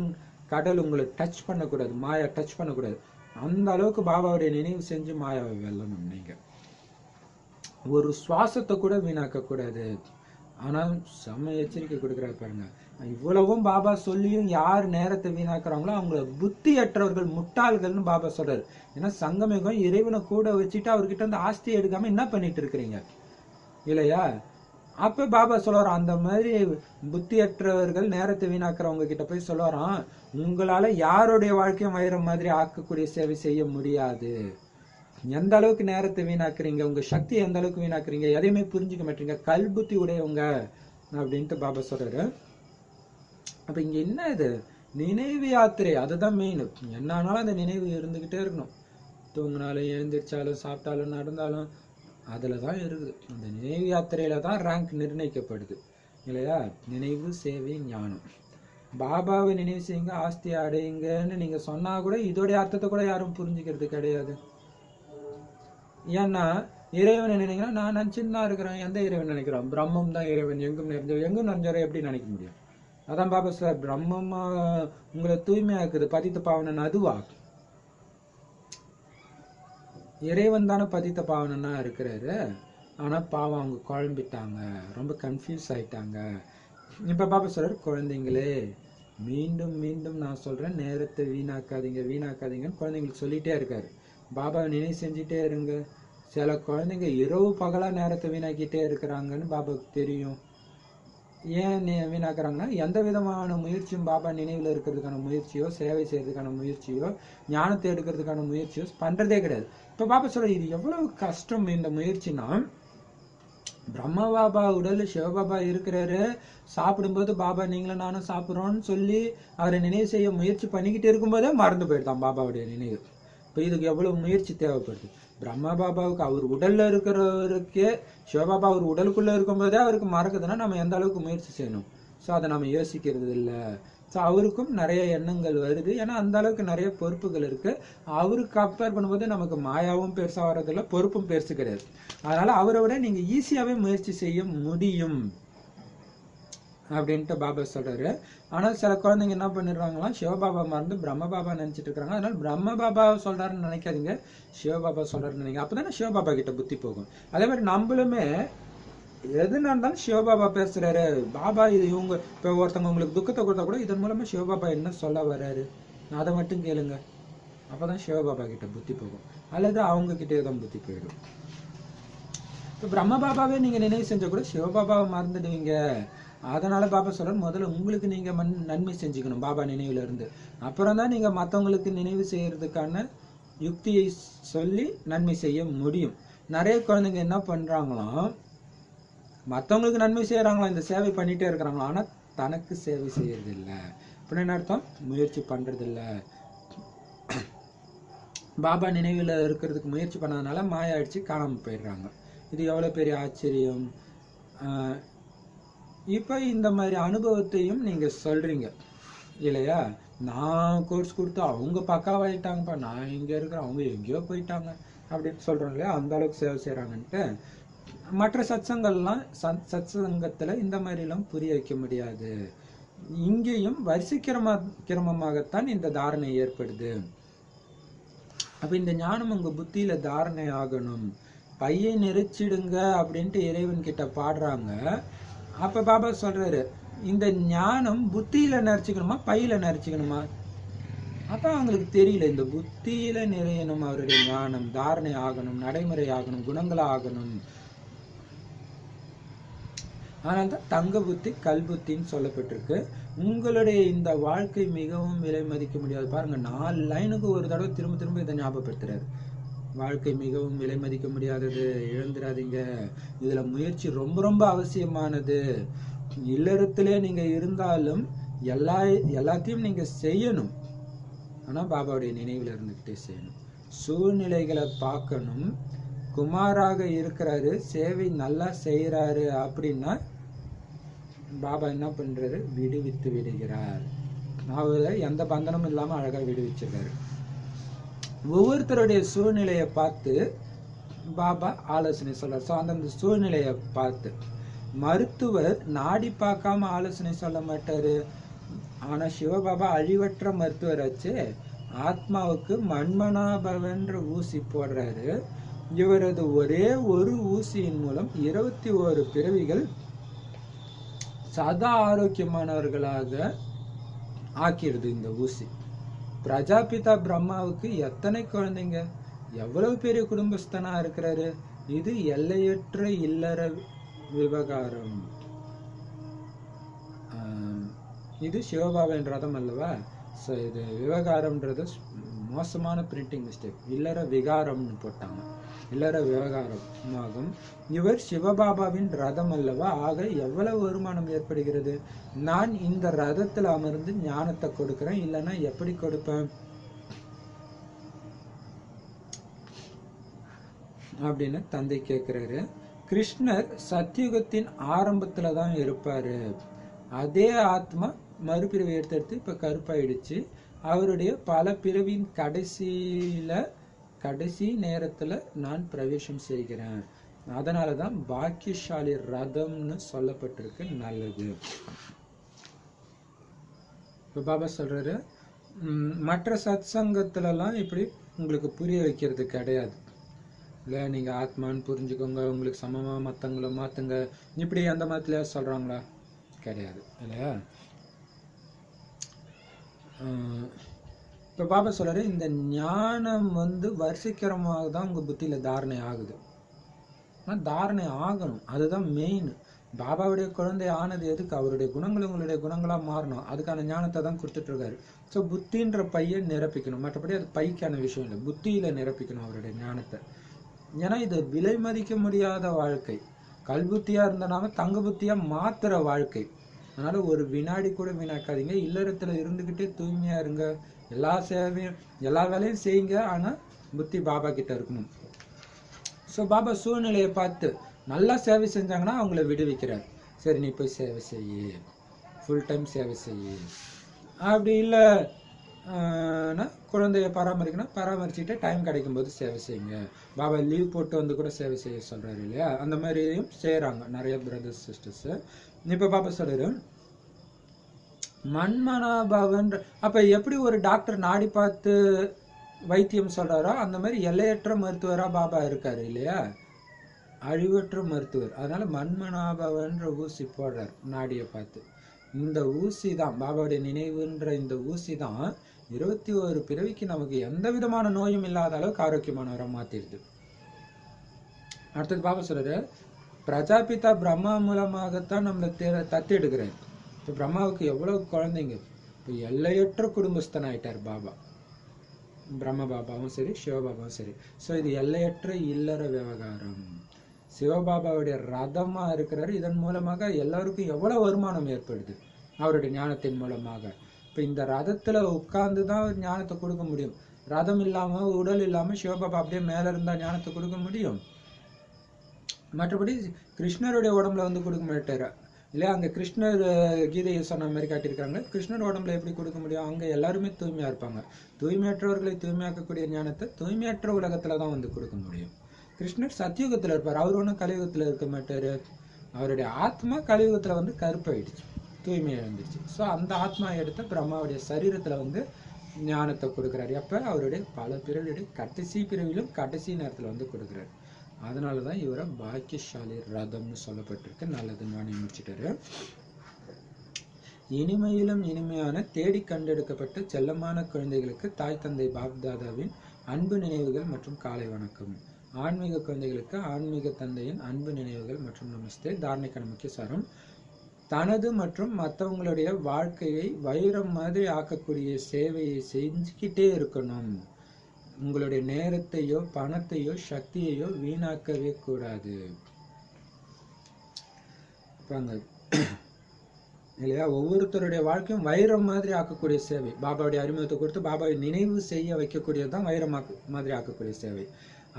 கடல் உங்களை டச் பண்ணக்கூடாது, மாயா டச் பண்ணக்கூடாது. அந்த அளவுக்கு பாபாவுடைய நினைவு செஞ்சு மாயாவை வெல்லணும். நீங்க ஒரு சுவாசத்தை கூட வீணாக்க கூடாது. ஆனால் செம்ம எச்சரிக்கை கொடுக்குறாரு பாருங்க. இவ்வளவும் பாபா சொல்லியும் யார் நேரத்தை வீணாக்குறாங்களோ அவங்கள புத்தியற்றவர்கள், முட்டாள்கள்னு பாபா சொல்றாரு. ஏன்னா சங்கமிகம் இறைவனை கூட வச்சுட்டு அவர்கிட்ட வந்து ஆஸ்தி எடுக்காம என்ன பண்ணிட்டு இருக்கிறீங்க இல்லையா? அப்ப பாபா சொல்லுவாராம், அந்த மாதிரி புத்தியற்றவர்கள் நேரத்தை வீணாக்குறவங்க கிட்ட போய் சொல்லுவாராம், உங்களால யாருடைய வாழ்க்கையும் வயிற மாதிரி ஆக்கக்கூடிய சேவை செய்ய முடியாது. எந்த அளவுக்கு நேரத்தை வீணாக்குறீங்க, உங்க சக்தியை எந்த அளவுக்கு வீணாக்குறீங்க, எதையுமே புரிஞ்சுக்க மாட்டீங்க, கல் புத்தி உடையவங்க அப்படின்ட்டு பாபா சொல்றாரு. அப்ப இங்க என்ன இது, நினைவு யாத்திரை, அதுதான் மெயின். என்ன ஆனாலும் அந்த நினைவு இருந்துகிட்டே இருக்கணும். தூங்கினாலும் எழுந்திரிச்சாலும் சாப்பிட்டாலும் நடந்தாலும் அதில் தான் இருக்குது. அந்த நினைவு யாத்திரையில தான் ரேங்க் நிர்ணயிக்கப்படுது இல்லையா? நினைவு, சேவை, ஞானம். பாபாவை நினைவு செய்யுங்க, ஆஸ்தி அடையுங்கன்னு நீங்க சொன்னா கூட இதோடைய அர்த்தத்தை கூட யாரும் புரிஞ்சுக்கிறது கிடையாது. ஏன்னா இறைவனை நினைக்கிறேன், நான் நினைச்சுன்னு தான் இருக்கிறேன். எந்த இறைவன் நினைக்கிறோம்? பிரம்மம் தான் இறைவன், எங்கும் நிறைஞ்சவர். எங்கும் நிறைஞ்சவரை எப்படி நினைக்க முடியும்? அதான் பாபா சார், பிரம்மமா உங்களை தூய்மையாக்குது, பதித்த பாவனன் அதுவா? இறைவன் தானே பதித்த பாவனனா இருக்கிறாரு. ஆனா பாவம் அவங்க குழம்பிட்டாங்க, ரொம்ப கன்ஃபியூஸ் ஆயிட்டாங்க. இப்ப பாபா சொல்றாரு, குழந்தைங்களே மீண்டும் மீண்டும் நான் சொல்றேன், நேரத்தை வீணாக்காதீங்க வீணாக்காதீங்கன்னு குழந்தைங்களுக்கு சொல்லிட்டே இருக்காரு. பாபாவை நினைவு செஞ்சுட்டே இருங்க. சில குழந்தைங்க இரவு பகலா நேரத்தை வீணாக்கிட்டே இருக்கிறாங்கன்னு பாபாவுக்கு தெரியும். ஏன் வீணாக்குறாங்கன்னா, எந்த விதமான முயற்சியும் பாபா நினைவுல இருக்கிறதுக்கான முயற்சியோ, சேவை செய்யறதுக்கான முயற்சியோ, ஞானத்தை எடுக்கிறதுக்கான முயற்சியோ பண்றதே கிடையாது. இப்ப பாபா சொல்ற, இது எவ்வளவு கஷ்டம் இந்த முயற்சினா, பிரம்ம பாபா உடல் சிவபாபா இருக்கிறாரு, சாப்பிடும்போது பாபா நீங்களும் நானும் சாப்பிட்றோம்னு சொல்லி அவரை நினைவு செய்ய முயற்சி பண்ணிக்கிட்டு இருக்கும்போதே மறந்து போயிட்டான் பாபாவுடைய நினைவு. இப்போ இதுக்கு எவ்வளவு முயற்சி தேவைப்படுது. பிரம்ம பாபாவுக்கு அவர் உடல்ல இருக்கிறவருக்கே, சிவபாபா அவர் உடலுக்குள்ள இருக்கும்போதே அவருக்கு மறக்குதுன்னா நம்ம எந்த அளவுக்கு முயற்சி செய்யணும்? ஸோ அதை நம்ம யோசிக்கிறது இல்லை. ஸோ அவருக்கும் நிறைய எண்ணங்கள் வருது, ஏன்னா அந்த அளவுக்கு நிறைய பொறுப்புகள் இருக்கு. அவருக்கு கம்பேர் பண்ணும்போது நமக்கு மாயாவும் பெருசா வர்றதில்ல, பொறுப்பும் பெருசு கிடையாது. அதனால அவரை விட நீங்க ஈஸியாவே முயற்சி செய்ய முடியும் அப்படின்ட்டு பாபா சொல்றாரு. ஆனா சில குழந்தைங்க என்ன பண்ணிடுறாங்களாம், சிவபாபா மறந்து பிரம்ம பாபா நினைச்சிட்டு இருக்காங்க. அதனால பிரம்ம பாபா சொல்றாருன்னு நினைக்காதீங்க, சிவபாபா சொல்றாருன்னு நினைங்க. அப்பதானே சிவபாபா கிட்ட புத்தி போகும். அதே மாதிரி நம்மளுமே எது நடந்தாலும் சிவபாபா பேசுறாரு, பாபா இது இவங்க இப்ப ஒருத்தவங்க உங்களுக்கு துக்கத்தை கொடுத்தா கூட இதன் மூலமா சிவபாபா என்ன சொல்ல வர்றாரு அதை மட்டும் கேளுங்க. அப்பதான் சிவபாபா கிட்ட புத்தி போகும், அல்லது அவங்க கிட்டே தான் புத்தி போயிடும். இப்ப பிரம்ம பாபாவே நீங்க நினைவு செஞ்ச கூட சிவபாபாவை மறந்துடுவீங்க. அதனால பாபா சொல்ற, முதல்ல உங்களுக்கு நீங்க நன்மை செஞ்சுக்கணும் பாபா நினைவுல இருந்து. அப்புறம் தான் நீங்க மற்றவங்களுக்கு நினைவு செய்யறதுக்கான யுக்தியை சொல்லி நன்மை செய்ய முடியும். நிறைய குழந்தைங்க என்ன பண்றாங்களாம், மற்றவங்களுக்கு நன்மை செய்யறாங்களா, இந்த சேவை பண்ணிட்டே இருக்கிறாங்களா, ஆனா தனக்கு சேவை செய்யறது இல்லை. இப்ப என்ன அர்த்தம்? முயற்சி பண்றது இல்லை. பாபா நினைவுல இருக்கிறதுக்கு முயற்சி பண்ணதுனால மாய அடிச்சு காணாம போயிடுறாங்க. இது எவ்வளவு பெரிய ஆச்சரியம். இப்ப இந்த மாதிரி அனுபவத்தையும் நீங்க சொல்றீங்க இல்லையா? நான் கோர்ஸ் கொடுத்து அவங்க பக்காவாயிட்டாங்கப்பா, நான் இங்க இருக்கிறேன், அவங்க எங்கேயோ போயிட்டாங்க அப்படின்னு சொல்றோம் இல்லையா? அந்த அளவுக்கு சேவை செய்யறாங்கன்ட்டு. மற்ற சத்சங்கள்லாம் சத்சங்கத்துல இந்த மாதிரி எல்லாம் புரிய வைக்க முடியாது. இங்கேயும் வரிசை கிரமமாகத்தான் இந்த தாரணை ஏற்படுது. அப்ப இந்த ஞானம் உங்க புத்தியில தாரணை ஆகணும். பையை நெரிச்சிடுங்க அப்படின்ட்டு இறைவன் கிட்ட பாடுறாங்க. அப்ப பாபா சொல்றாரு, இந்த ஞானம் புத்தியில நெரிச்சிக்கணுமா பையில நெரிச்சிக்கணுமா? அப்ப அவங்களுக்கு தெரியல. இந்த புத்தியில நிறையணும், அவருடைய ஞானம் தாரணை ஆகணும், நடைமுறை ஆகணும், குணங்கள் ஆகணும். ஆனால் தான் தங்க புத்தி கல் புத்தின்னு சொல்லப்பட்டிருக்கு. உங்களுடைய இந்த வாழ்க்கை மிகவும் விலை மதிக்க முடியாது. பாருங்க, 4 லைனுக்கு ஒரு தடவை திரும்ப திரும்ப இதை ஞாபகப்படுத்துறாரு. வாழ்க்கை மிகவும் விலை மதிக்க முடியாதது, இழந்துடாதீங்க. இதுல முயற்சி ரொம்ப ரொம்ப அவசியமானது. இல்லறத்திலே நீங்க இருந்தாலும் எல்லாத்தையும் நீங்க செய்யணும். ஆனா பாபாவுடைய நினைவுல இருந்துகிட்டே செய்யணும். சூழ்நிலைகளை பார்க்கணும். குமாராக இருக்கிறாரு, சேவை நல்லா செய்யறாரு அப்படின்னா பாபா என்ன பண்றாரு? விடுவித்து விடுகிறார். அவரை எந்த பந்தனமும் இல்லாம அழகா விடுவிச்சிருக்காரு. ஒவ்வொருத்தருடைய சூழ்நிலையை பார்த்து பாபா ஆலோசனை சொல்றார். ஸோ அந்தந்த சூழ்நிலையை பார்த்து மருத்துவர் நாடி பார்க்காம ஆலோசனை சொல்ல மாட்டாரு. ஆனா சிவபாபா அழிவற்ற மருத்துவராச்சு. ஆத்மாவுக்கு மன்மனாபவன்ற ஊசி போடுறாரு. இவரது ஒரே ஒரு ஊசியின் மூலம் 21 பிறவிகள் சதா ஆரோக்கியமானவர்களாக ஆக்கிடுது இந்த ஊசி. பிரஜாபிதா பிரம்மாவுக்கு எத்தனை குழந்தைங்க, எவ்வளவு பெரிய குடும்பஸ்தனா இருக்கிறாரு. இது எல்லையற்ற இல்லற விவகாரம். இது சிவபாபாவின் ரதம் அல்லவா? ஸோ இது விவகாரம்ன்றது மோசமான பிரிண்டிங் மிஸ்டேக். இல்லற விகாரம்னு போட்டாங்க, இல்லற விவகாரமாகும். இவர் சிவபாபாவின் ரதம் அல்லவா? ஆக எவ்வளவு வருமானம் ஏற்படுகிறது. நான் இந்த ரதத்துல அமர்ந்து ஞானத்தை கொடுக்கிறேன், இல்லைன்னா எப்படி கொடுப்பேன்? அப்படின்னு தந்தை கேட்குறாரு. கிருஷ்ணர் சத்தியுகத்தின் ஆரம்பத்துல தான் இருப்பாரு. அதே ஆத்மா மறுபிறவி எடுத்து இப்ப கருப்பாயிடுச்சு. அவருடைய பல பிறவியின் கடைசி நேரத்துல நான் பிரவேசம் செய்கிறேன். அதனாலதான் பாக்கியசாலி ரதம்னு சொல்லப்பட்டிருக்கு. நல்லது. இப்ப பாபா சொல்றாரு, மற்ற சத் சங்கத்துலலாம் இப்படி உங்களுக்கு புரிய வைக்கிறது கிடையாது. இல்லை, நீங்க ஆத்மான்னு புரிஞ்சுக்கோங்க, உங்களுக்கு சமமா மற்றவங்கள மாத்துங்க, இப்படி அந்த மதத்துல சொல்றாங்களா? கிடையாது இல்லையா? இப்ப பாபா சொல்றாரு, இந்த ஞானம் வரிசைக்கிரமாக தான் உங்க புத்தியில தாரணை ஆகுது. தாரணை ஆகணும், அதுதான் மெயின். பாபாவுடைய குழந்தை ஆனது எதுக்கு? அவருடைய குணங்கள் உங்களுடைய குணங்களா மாறணும். அதுக்கான ஞானத்தை தான் கொடுத்துட்டு இருக்காரு. ஸோ புத்தின்ற பையை நிரப்பிக்கணும். மற்றபடி அது பைக்கான விஷயம் இல்லை, புத்தியில நிரப்பிக்கணும் அவருடைய ஞானத்தை. ஏன்னா இது விலை மதிக்க முடியாத வாழ்க்கை. கல்புத்தியா இருந்தனால தங்க புத்தியா மாத்துற வாழ்க்கை. அதனால ஒரு வினாடி கூட வீணாக்காதீங்க. இல்லறத்துல இருந்துகிட்டே தூய்மையா இருங்க. எல்லா சேவையும் எல்லா வேலையும் செய்யுங்க. ஆனா புத்தி பாபா கிட்ட இருக்கணும். ஸோ பாபா சூழ்நிலையை பார்த்து நல்லா சேவை செஞ்சாங்கன்னா அவங்கள விடுவிக்கிறார். சரி, நீ போய் சேவை செய்ய, ஃபுல் டைம் சேவை செய்ய. அப்படி இல்லைன்னா குழந்தைய பராமரிச்சுட்டு டைம் கிடைக்கும் போது சேவை செய்யுங்க. பாபா லீவ் போட்டு கூட சேவை செய்ய சொல்றாரு இல்லையா? அந்த மாதிரியும் செய்யறாங்க நிறைய பிரதர்ஸ் சிஸ்டர்ஸ். இப்ப பாபா சொல்றாரு, மன்மனாபவன்ற அப்ப எப்படி ஒரு டாக்டர் நாடி பார்த்து வைத்தியம் சொல்றாரோ அந்த மாதிரி எல்லையற்ற மருத்துவரா பாபா இருக்காரு இல்லையா? அழிவற்ற மருத்துவர். அதனால மன்மனாபவன்ற ஊசி போடுறார் நாடியை பார்த்து. இந்த ஊசி தான் பாபாவுடைய நினைவுன்ற இந்த ஊசி தான் 21 பிறவிக்கு நமக்கு எந்த விதமான நோயும் இல்லாத அளவுக்கு ஆரோக்கியமானவரை மாத்திருது. அடுத்தது பாபா சொல்றாரு, பிரஜாபிதா பிரம்மா மூலமாகத்தான் நம்மளை தத்து எடுக்கிறார். இப்போ பிரம்மாவுக்கு எவ்வளவு குழந்தைங்க, இப்போ எல்லையற்ற குடும்பஸ்தன் ஆயிட்டார் பாபா. பிரம்ம பாபாவும் சரி, சிவபாபாவும் சரி. ஸோ இது எல்லையற்ற இல்லற விவகாரம். சிவபாபாவுடைய ரதமா இருக்கிறாரு. இதன் மூலமாக எல்லாருக்கும் எவ்வளவு வருமானம் ஏற்படுது அவருடைய ஞானத்தின் மூலமாக. இப்ப இந்த ரதத்துல உட்கார்ந்து தான் ஞானத்தை கொடுக்க முடியும். ரதம் இல்லாம உடல் இல்லாம சிவபாபா அப்படியே மேல இருந்தா ஞானத்தை கொடுக்க முடியும். மற்றபடி கிருஷ்ணருடைய உடம்புல கொடுக்க மாட்டாரு இல்லையா? அங்க கிருஷ்ணர் கீதையை சொன்ன மாதிரி காட்டியிருக்காங்க. கிருஷ்ணர் உடம்புல எப்படி கொடுக்க முடியும்? அங்க எல்லாருமே தூய்மையா இருப்பாங்க. தூய்மையற்றவர்களை தூய்மையாக்கக்கூடிய ஞானத்தை தூய்மையற்ற உலகத்துலதான் கொடுக்க முடியும். கிருஷ்ணர் சத்தியுகத்துல இருப்பார். அவர் ஒன்றும் கலியுகத்துல இருக்க மாட்டாரு. அவருடைய ஆத்மா கலியுகத்துல கருப்பாயிடுச்சு, தூய்மை இழந்துச்சு. ஸோ அந்த ஆத்மா எடுத்த பிரம்மாவுடைய சரீரத்துல ஞானத்தை கொடுக்குறாரு. அப்ப அவருடைய பல பிறவியுடைய கடைசி பிறவிலும் கடைசி நேரத்துல கொடுக்குறாரு. அதனாலதான் இவரை பாக்கியசாலி ரதம்னு சொல்லப்பட்டிருக்கு. நல்லது, நான் முடிச்சுட்டாரு. இனிமையிலும் இனிமையான தேடி கண்டெடுக்கப்பட்ட செல்லமான குழந்தைகளுக்கு தாய் தந்தை பாப்தாதாவின் அன்பு நினைவுகள் மற்றும் காலை வணக்கம். ஆன்மீக குழந்தைகளுக்கு ஆன்மீக தந்தையின் அன்பு நினைவுகள் மற்றும் நமஸ்தே. தாரணைக்கான முக்கிய சாரம்: தனது மற்றும் மற்றவங்களுடைய வாழ்க்கையை வைரம் மாதிரி ஆக்கக்கூடிய சேவையை செஞ்சுக்கிட்டே இருக்கணும். உங்களுடைய நேரத்தையோ பணத்தையோ சக்தியையோ வீணாக்கவே கூடாது. இல்லையா? ஒவ்வொருத்தருடைய வாழ்க்கையும் வைரம் மாதிரி ஆக்கக்கூடிய சேவை. பாபாவுடைய அறிமுகத்தை கொடுத்து பாபாவை நினைவு செய்ய வைக்கக்கூடியதுதான் வைரம் மாதிரி ஆக்கக்கூடிய சேவை.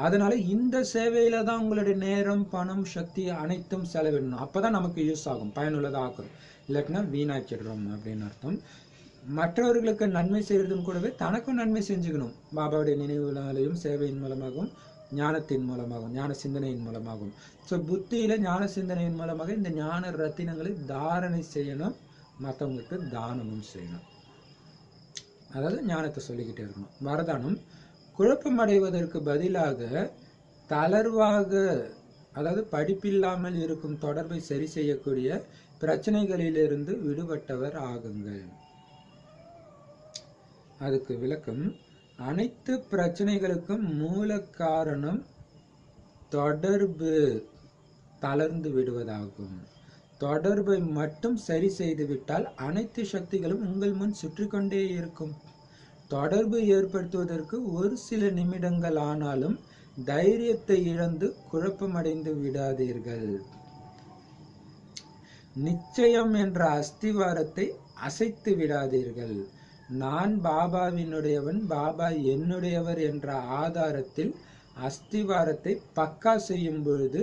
அதனால இந்த சேவையில தான் உங்களுடைய நேரம் பணம் சக்தி அனைத்தும் செலவிடணும். அப்பதான் நமக்கு யூஸ் ஆகும், பயனுள்ளதா ஆக்கும். இல்லாட்டினா வீணாக்கிடுறோம் அப்படின்னு அர்த்தம். மற்றவர்களுக்கு நன்மை செய்யறதும் கூடவே தனக்கும் நன்மை செஞ்சுக்கணும். பாபாவுடைய நினைவுகளாலையும் சேவையின் மூலமாகவும் ஞானத்தின் மூலமாகவும் ஞான சிந்தனையின் மூலமாகவும். ஸோ புத்தியில ஞான சிந்தனையின் மூலமாக இந்த ஞான ரத்தினங்களை தாரணை செய்யணும், மற்றவங்களுக்கு தானமும் செய்யணும். அதாவது ஞானத்தை சொல்லிக்கிட்டே இருக்கணும். வரதானம்: குழப்பம் அடைவதற்கு பதிலாக தளர்வாக, அதாவது படிப்பில்லாமல் இருக்கும் தொடர்பை சரி செய்யக்கூடிய பிரச்சனைகளிலிருந்து விடுபட்டவர் ஆகுங்கள். அதுக்கு விளக்கம்: அனைத்து பிரச்சனைகளுக்கும் மூல காரணம் தொடர்பு தளர்ந்து விடுவதாகும். தொடர்பை மட்டும் சரி செய்து விட்டால் அனைத்து சக்திகளும் உங்கள் முன் சுற்றி கொண்டே இருக்கும். தொடர்பு ஏற்படுத்துவதற்கு ஒரு சில நிமிடங்கள் ஆனாலும் தைரியத்தை இழந்து குழப்பமடைந்து விடாதீர்கள். நிச்சயம் என்ற அஸ்திவாரத்தை அசைத்து விடாதீர்கள். நான் பாபாவினுடையவன், பாபா என்னுடையவர் என்ற ஆதாரத்தில் அஸ்திவாரத்தை பக்கா செய்யும் பொழுது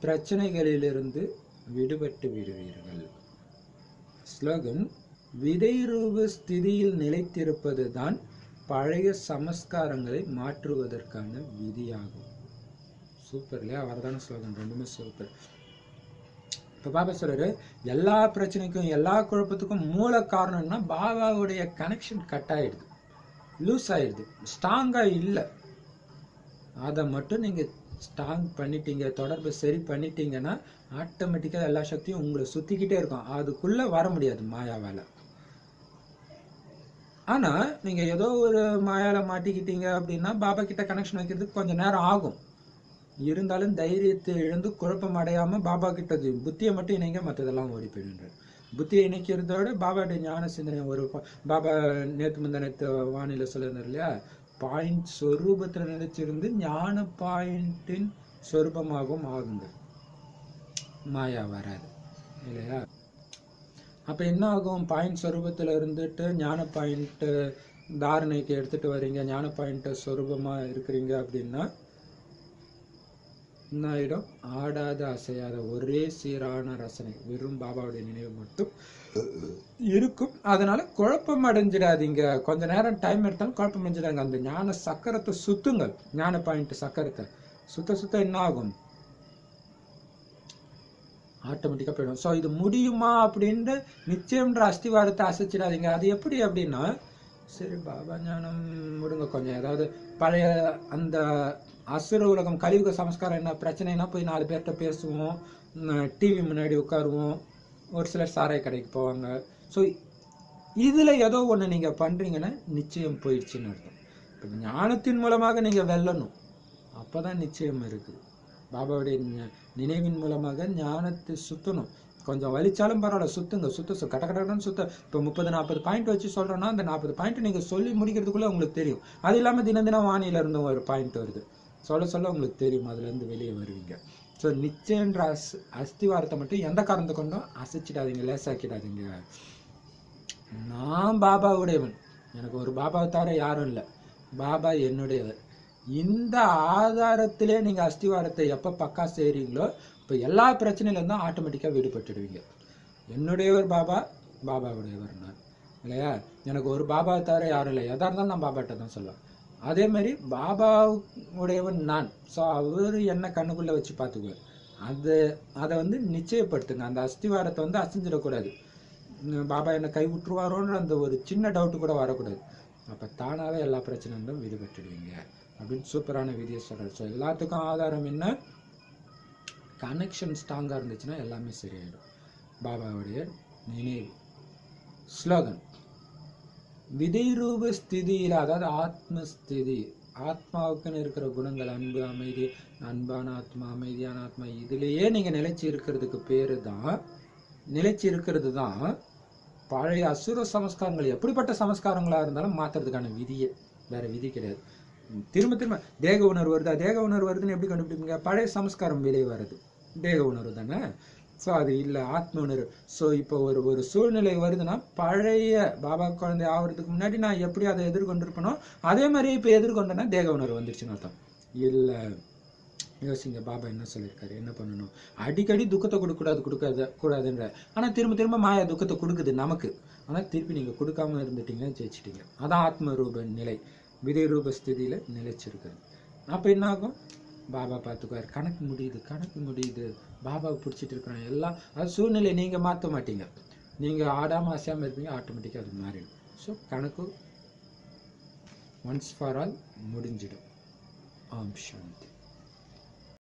பிரச்சனைகளிலிருந்து விடுபட்டு விடுவீர்கள். ஸ்லோகன்: விதை ரூப ஸ்திதியில் நிலைத்திருப்பது தான் பழைய சமஸ்காரங்களை மாற்றுவதற்கான விதியாகும். சூப்பர் இல்லையா? வரதான ஸ்லோகன், ரெண்டுமே சூப்பர். இப்ப பாபா சொல்றாரு, எல்லா பிரச்சனைக்கும் எல்லா குழப்பத்துக்கும் மூல காரணம்னா பாபாவுடைய கனெக்ஷன் கட் ஆயிடுது, லூஸ் ஆயிடுது, ஸ்ட்ராங்கா இல்லை. அதை மட்டும் நீங்க ஸ்ட்ராங் பண்ணிட்டீங்க, தொடர்பு சரி பண்ணிட்டீங்கன்னா ஆட்டோமேட்டிக்கா எல்லா சக்தியும் உங்களை சுத்திக்கிட்டே இருக்கும். அதுக்குள்ள வர முடியாது மாயாவால. ஆனா நீங்க ஏதோ ஒரு மாயால மாட்டிக்கிட்டீங்க அப்படின்னா பாபா கிட்ட கனெக்ஷன் வைக்கிறதுக்கு கொஞ்சம் நேரம் ஆகும். இருந்தாலும் தைரியத்தை இழந்து குழப்பம் அடையாம பாபா கிட்ட புத்தியை மட்டும் இணைங்க, மற்றதெல்லாம் ஓடி போயிடுன்ற. புத்தியை இணைக்கிறதோட பாபாவுடைய ஞான சிந்தனை ஒரு பாபா நேற்று முந்தானத்து வானிலை சொல்லியிருந்தார் இல்லையா, பாயிண்ட் சொரூபத்துல நினைச்சிருந்து ஞான பாயிண்டின் சொரூபமாகவும் ஆகுங்க, மாயா வராது இல்லையா? அப்ப என்ன ஆகும்? பாயிண்ட் சொரூபத்துல இருந்துட்டு ஞான பாயிண்ட் தாரணைக்கு எடுத்துட்டு வர்றீங்க, ஞான பாயிண்ட் சொரூபமா இருக்கிறீங்க அப்படின்னா என்ன ஆயிடும்? ஆடாத அசையாத ஒரே சீரான ரசனை, வெறும் பாபாவுடைய நினைவு மட்டும் இருக்கும். அதனால குழப்பம் அடைஞ்சிடாதீங்க. கொஞ்ச நேரம் டைம் எடுத்தாலும் குழப்பம் அடைஞ்சிடாங்க. அந்த ஞான சக்கரத்தை சுத்துங்கள், ஞான பாயிண்ட் சக்கரத்தை சுத்த சுத்த என்ன ஆகும்? ஆட்டோமேட்டிக்கா போயிடும். ஸோ இது முடியுமா அப்படின்ட்டு நிச்சயம்ன்ற அஸ்திவாரத்தை அசைச்சிடாதீங்க. அது எப்படி அப்படின்னா, சரி பாபா ஞானம் விடுங்க, கொஞ்சம் ஏதாவது பழைய அந்த அசுர உலகம் கலியுக சமஸ்காரம் என்ன பிரச்சனைனா போய் 4 பேர்கிட்ட பேசுவோம், டிவி முன்னாடி உட்காருவோம், ஒரு சிலர் சாராய கடைக்கு போவாங்க. ஸோ இதுல ஏதோ ஒண்ணு நீங்க பண்றீங்கன்னா நிச்சயம் போயிடுச்சுன்னு அர்த்தம். இப்போ ஞானத்தின் மூலமாக நீங்க வெல்லணும், அப்பதான் நிச்சயம் இருக்குது. பாபாவுடைய நினைவின் மூலமாக ஞானத்தை சுத்தணும். கொஞ்சம் வலிச்சாலும் பரவாயில்ல, சுத்துங்க, கட்ட கடன்னு சுத்த. இப்போ 30-40 பாயிண்ட் வச்சு சொல்றோம்னா அந்த 40 பாயிண்ட் நீங்க சொல்லி முடிக்கிறதுக்குள்ள உங்களுக்கு தெரியும். அது இல்லாம தினம் தினம் வானில இருந்து ஒரு பாயிண்ட் வருது, சொல்ல சொல்ல உங்களுக்கு தெரியும், அதுல இருந்து வெளியே வருவீங்க. ஸோ நிச்சயன்ற அஸ்திவாரத்தை மட்டும் எந்த காரணத்தை கொண்டும் அசைச்சிடாதீங்க, லேசாக்கிடாதீங்க. நான் பாபாவுடையவன், எனக்கு ஒரு பாபாவை தவிர யாரும் இல்லை, பாபா என்னுடையவர். இந்த ஆதாரத்திலே நீங்க அஸ்திவாரத்தை எப்ப பக்கா செய்றீங்களோ இப்ப எல்லா பிரச்சனையில இருந்தும் ஆட்டோமேட்டிக்கா விடுபட்டுடுவீங்க. என்னுடையவர் பாபா, பாபாவுடையவர் நான் இல்லையா? எனக்கு ஒரு பாபா தவிர யாரும் இல்லை, எதா இருந்தாலும் நான் பாபாட்ட தான் சொல்லுவேன். அதே மாதிரி பாபாவுடையவன் நான். ஸோ அவரு என்ன கண்ணுக்குள்ள வச்சு பார்த்துக்குவார். அதை வந்து நிச்சயப்படுத்துங்க. அந்த அஸ்திவாரத்தை வந்து அசைஞ்சிடக்கூடாது. பாபா என்னை கை விட்டுருவாரோன்ற அந்த ஒரு சின்ன டவுட்டு கூட வரக்கூடாது. அப்ப தானாவே எல்லா பிரச்சனைகளும் விடுபட்டுடுவீங்க அப்படின்னு சூப்பரான விதியை சொல்றாரு. ஸோ எல்லாத்துக்கும் ஆதாரம் என்ன? கனெக்ஷன் ஸ்ட்ராங்கா இருந்துச்சுன்னா எல்லாமே சரியாயிடும். பாபாவுடைய நினைவு. ஸ்லோகன்: விதை ரூப ஸ்திதியில, அதாவது ஆத்மஸ்திதி, ஆத்மாவுக்குன்னு இருக்கிற குணங்கள் அன்பு, அமைதி, அன்பான ஆத்மா, அமைதியான ஆத்மா, இதுலயே நீங்க நிலைச்சு இருக்கிறதுக்கு பேரு தான், நிலைச்சு இருக்கிறது தான் பழைய அசுர சமஸ்காரங்கள் எப்படிப்பட்ட சமஸ்காரங்களா இருந்தாலும் மாத்துறதுக்கான விதியே, வேற விதி கிடையாது. திரும்ப திரும்ப தேக உணர்வு வருதா, தேக உணர்வு வருதுன்னு எப்படி கண்டுபிடிப்பீங்க? பழைய சமஸ்காரம் வெளியே வருது, தேக உணர்வு தானே. ஸோ அது இல்லை, ஆத்ம உணர்வு. ஸோ இப்போ ஒரு சூழ்நிலை வருதுன்னா, பழைய பாபா குழந்தை ஆகிறதுக்கு முன்னாடி நான் எப்படி அதை எதிர்கொண்டிருப்பனோ அதே மாதிரி இப்போ எதிர்கொண்டேன்னா தேக உணர்வு வந்துருச்சுன்னு அர்த்தம். இல்லை, யோசிங்க, பாபா என்ன சொல்லியிருக்காரு, என்ன பண்ணணும்? அடிக்கடி துக்கத்தை கூடாதுன்ற. ஆனால் திரும்ப திரும்ப மாயா துக்கத்தை கொடுக்குது நமக்கு. ஆனால் திருப்பி நீங்கள் கொடுக்காம இருந்துட்டீங்கன்னா ஜெயிச்சிட்டீங்க. அதான் ஆத்ம ரூப நிலை, விதை ரூப ஸ்திதியில நிலைச்சிருக்குது. அப்போ என்ன ஆகும்? பாபா பார்த்துக்குவார். கணக்கு முடியுது, பாபாவை பிடிச்சிட்டு இருக்கிறாங்க எல்லாம். அது சூழ்நிலை நீங்கள் மாற்ற மாட்டீங்க, நீங்கள் ஆடாமல் அசையாமல் இருப்பீங்க, ஆட்டோமேட்டிக்காக அது மாறிடும். ஸோ கணக்கு ஒன்ஸ் ஃபார் ஆல் முடிஞ்சிடும். ஓம் சாந்தி.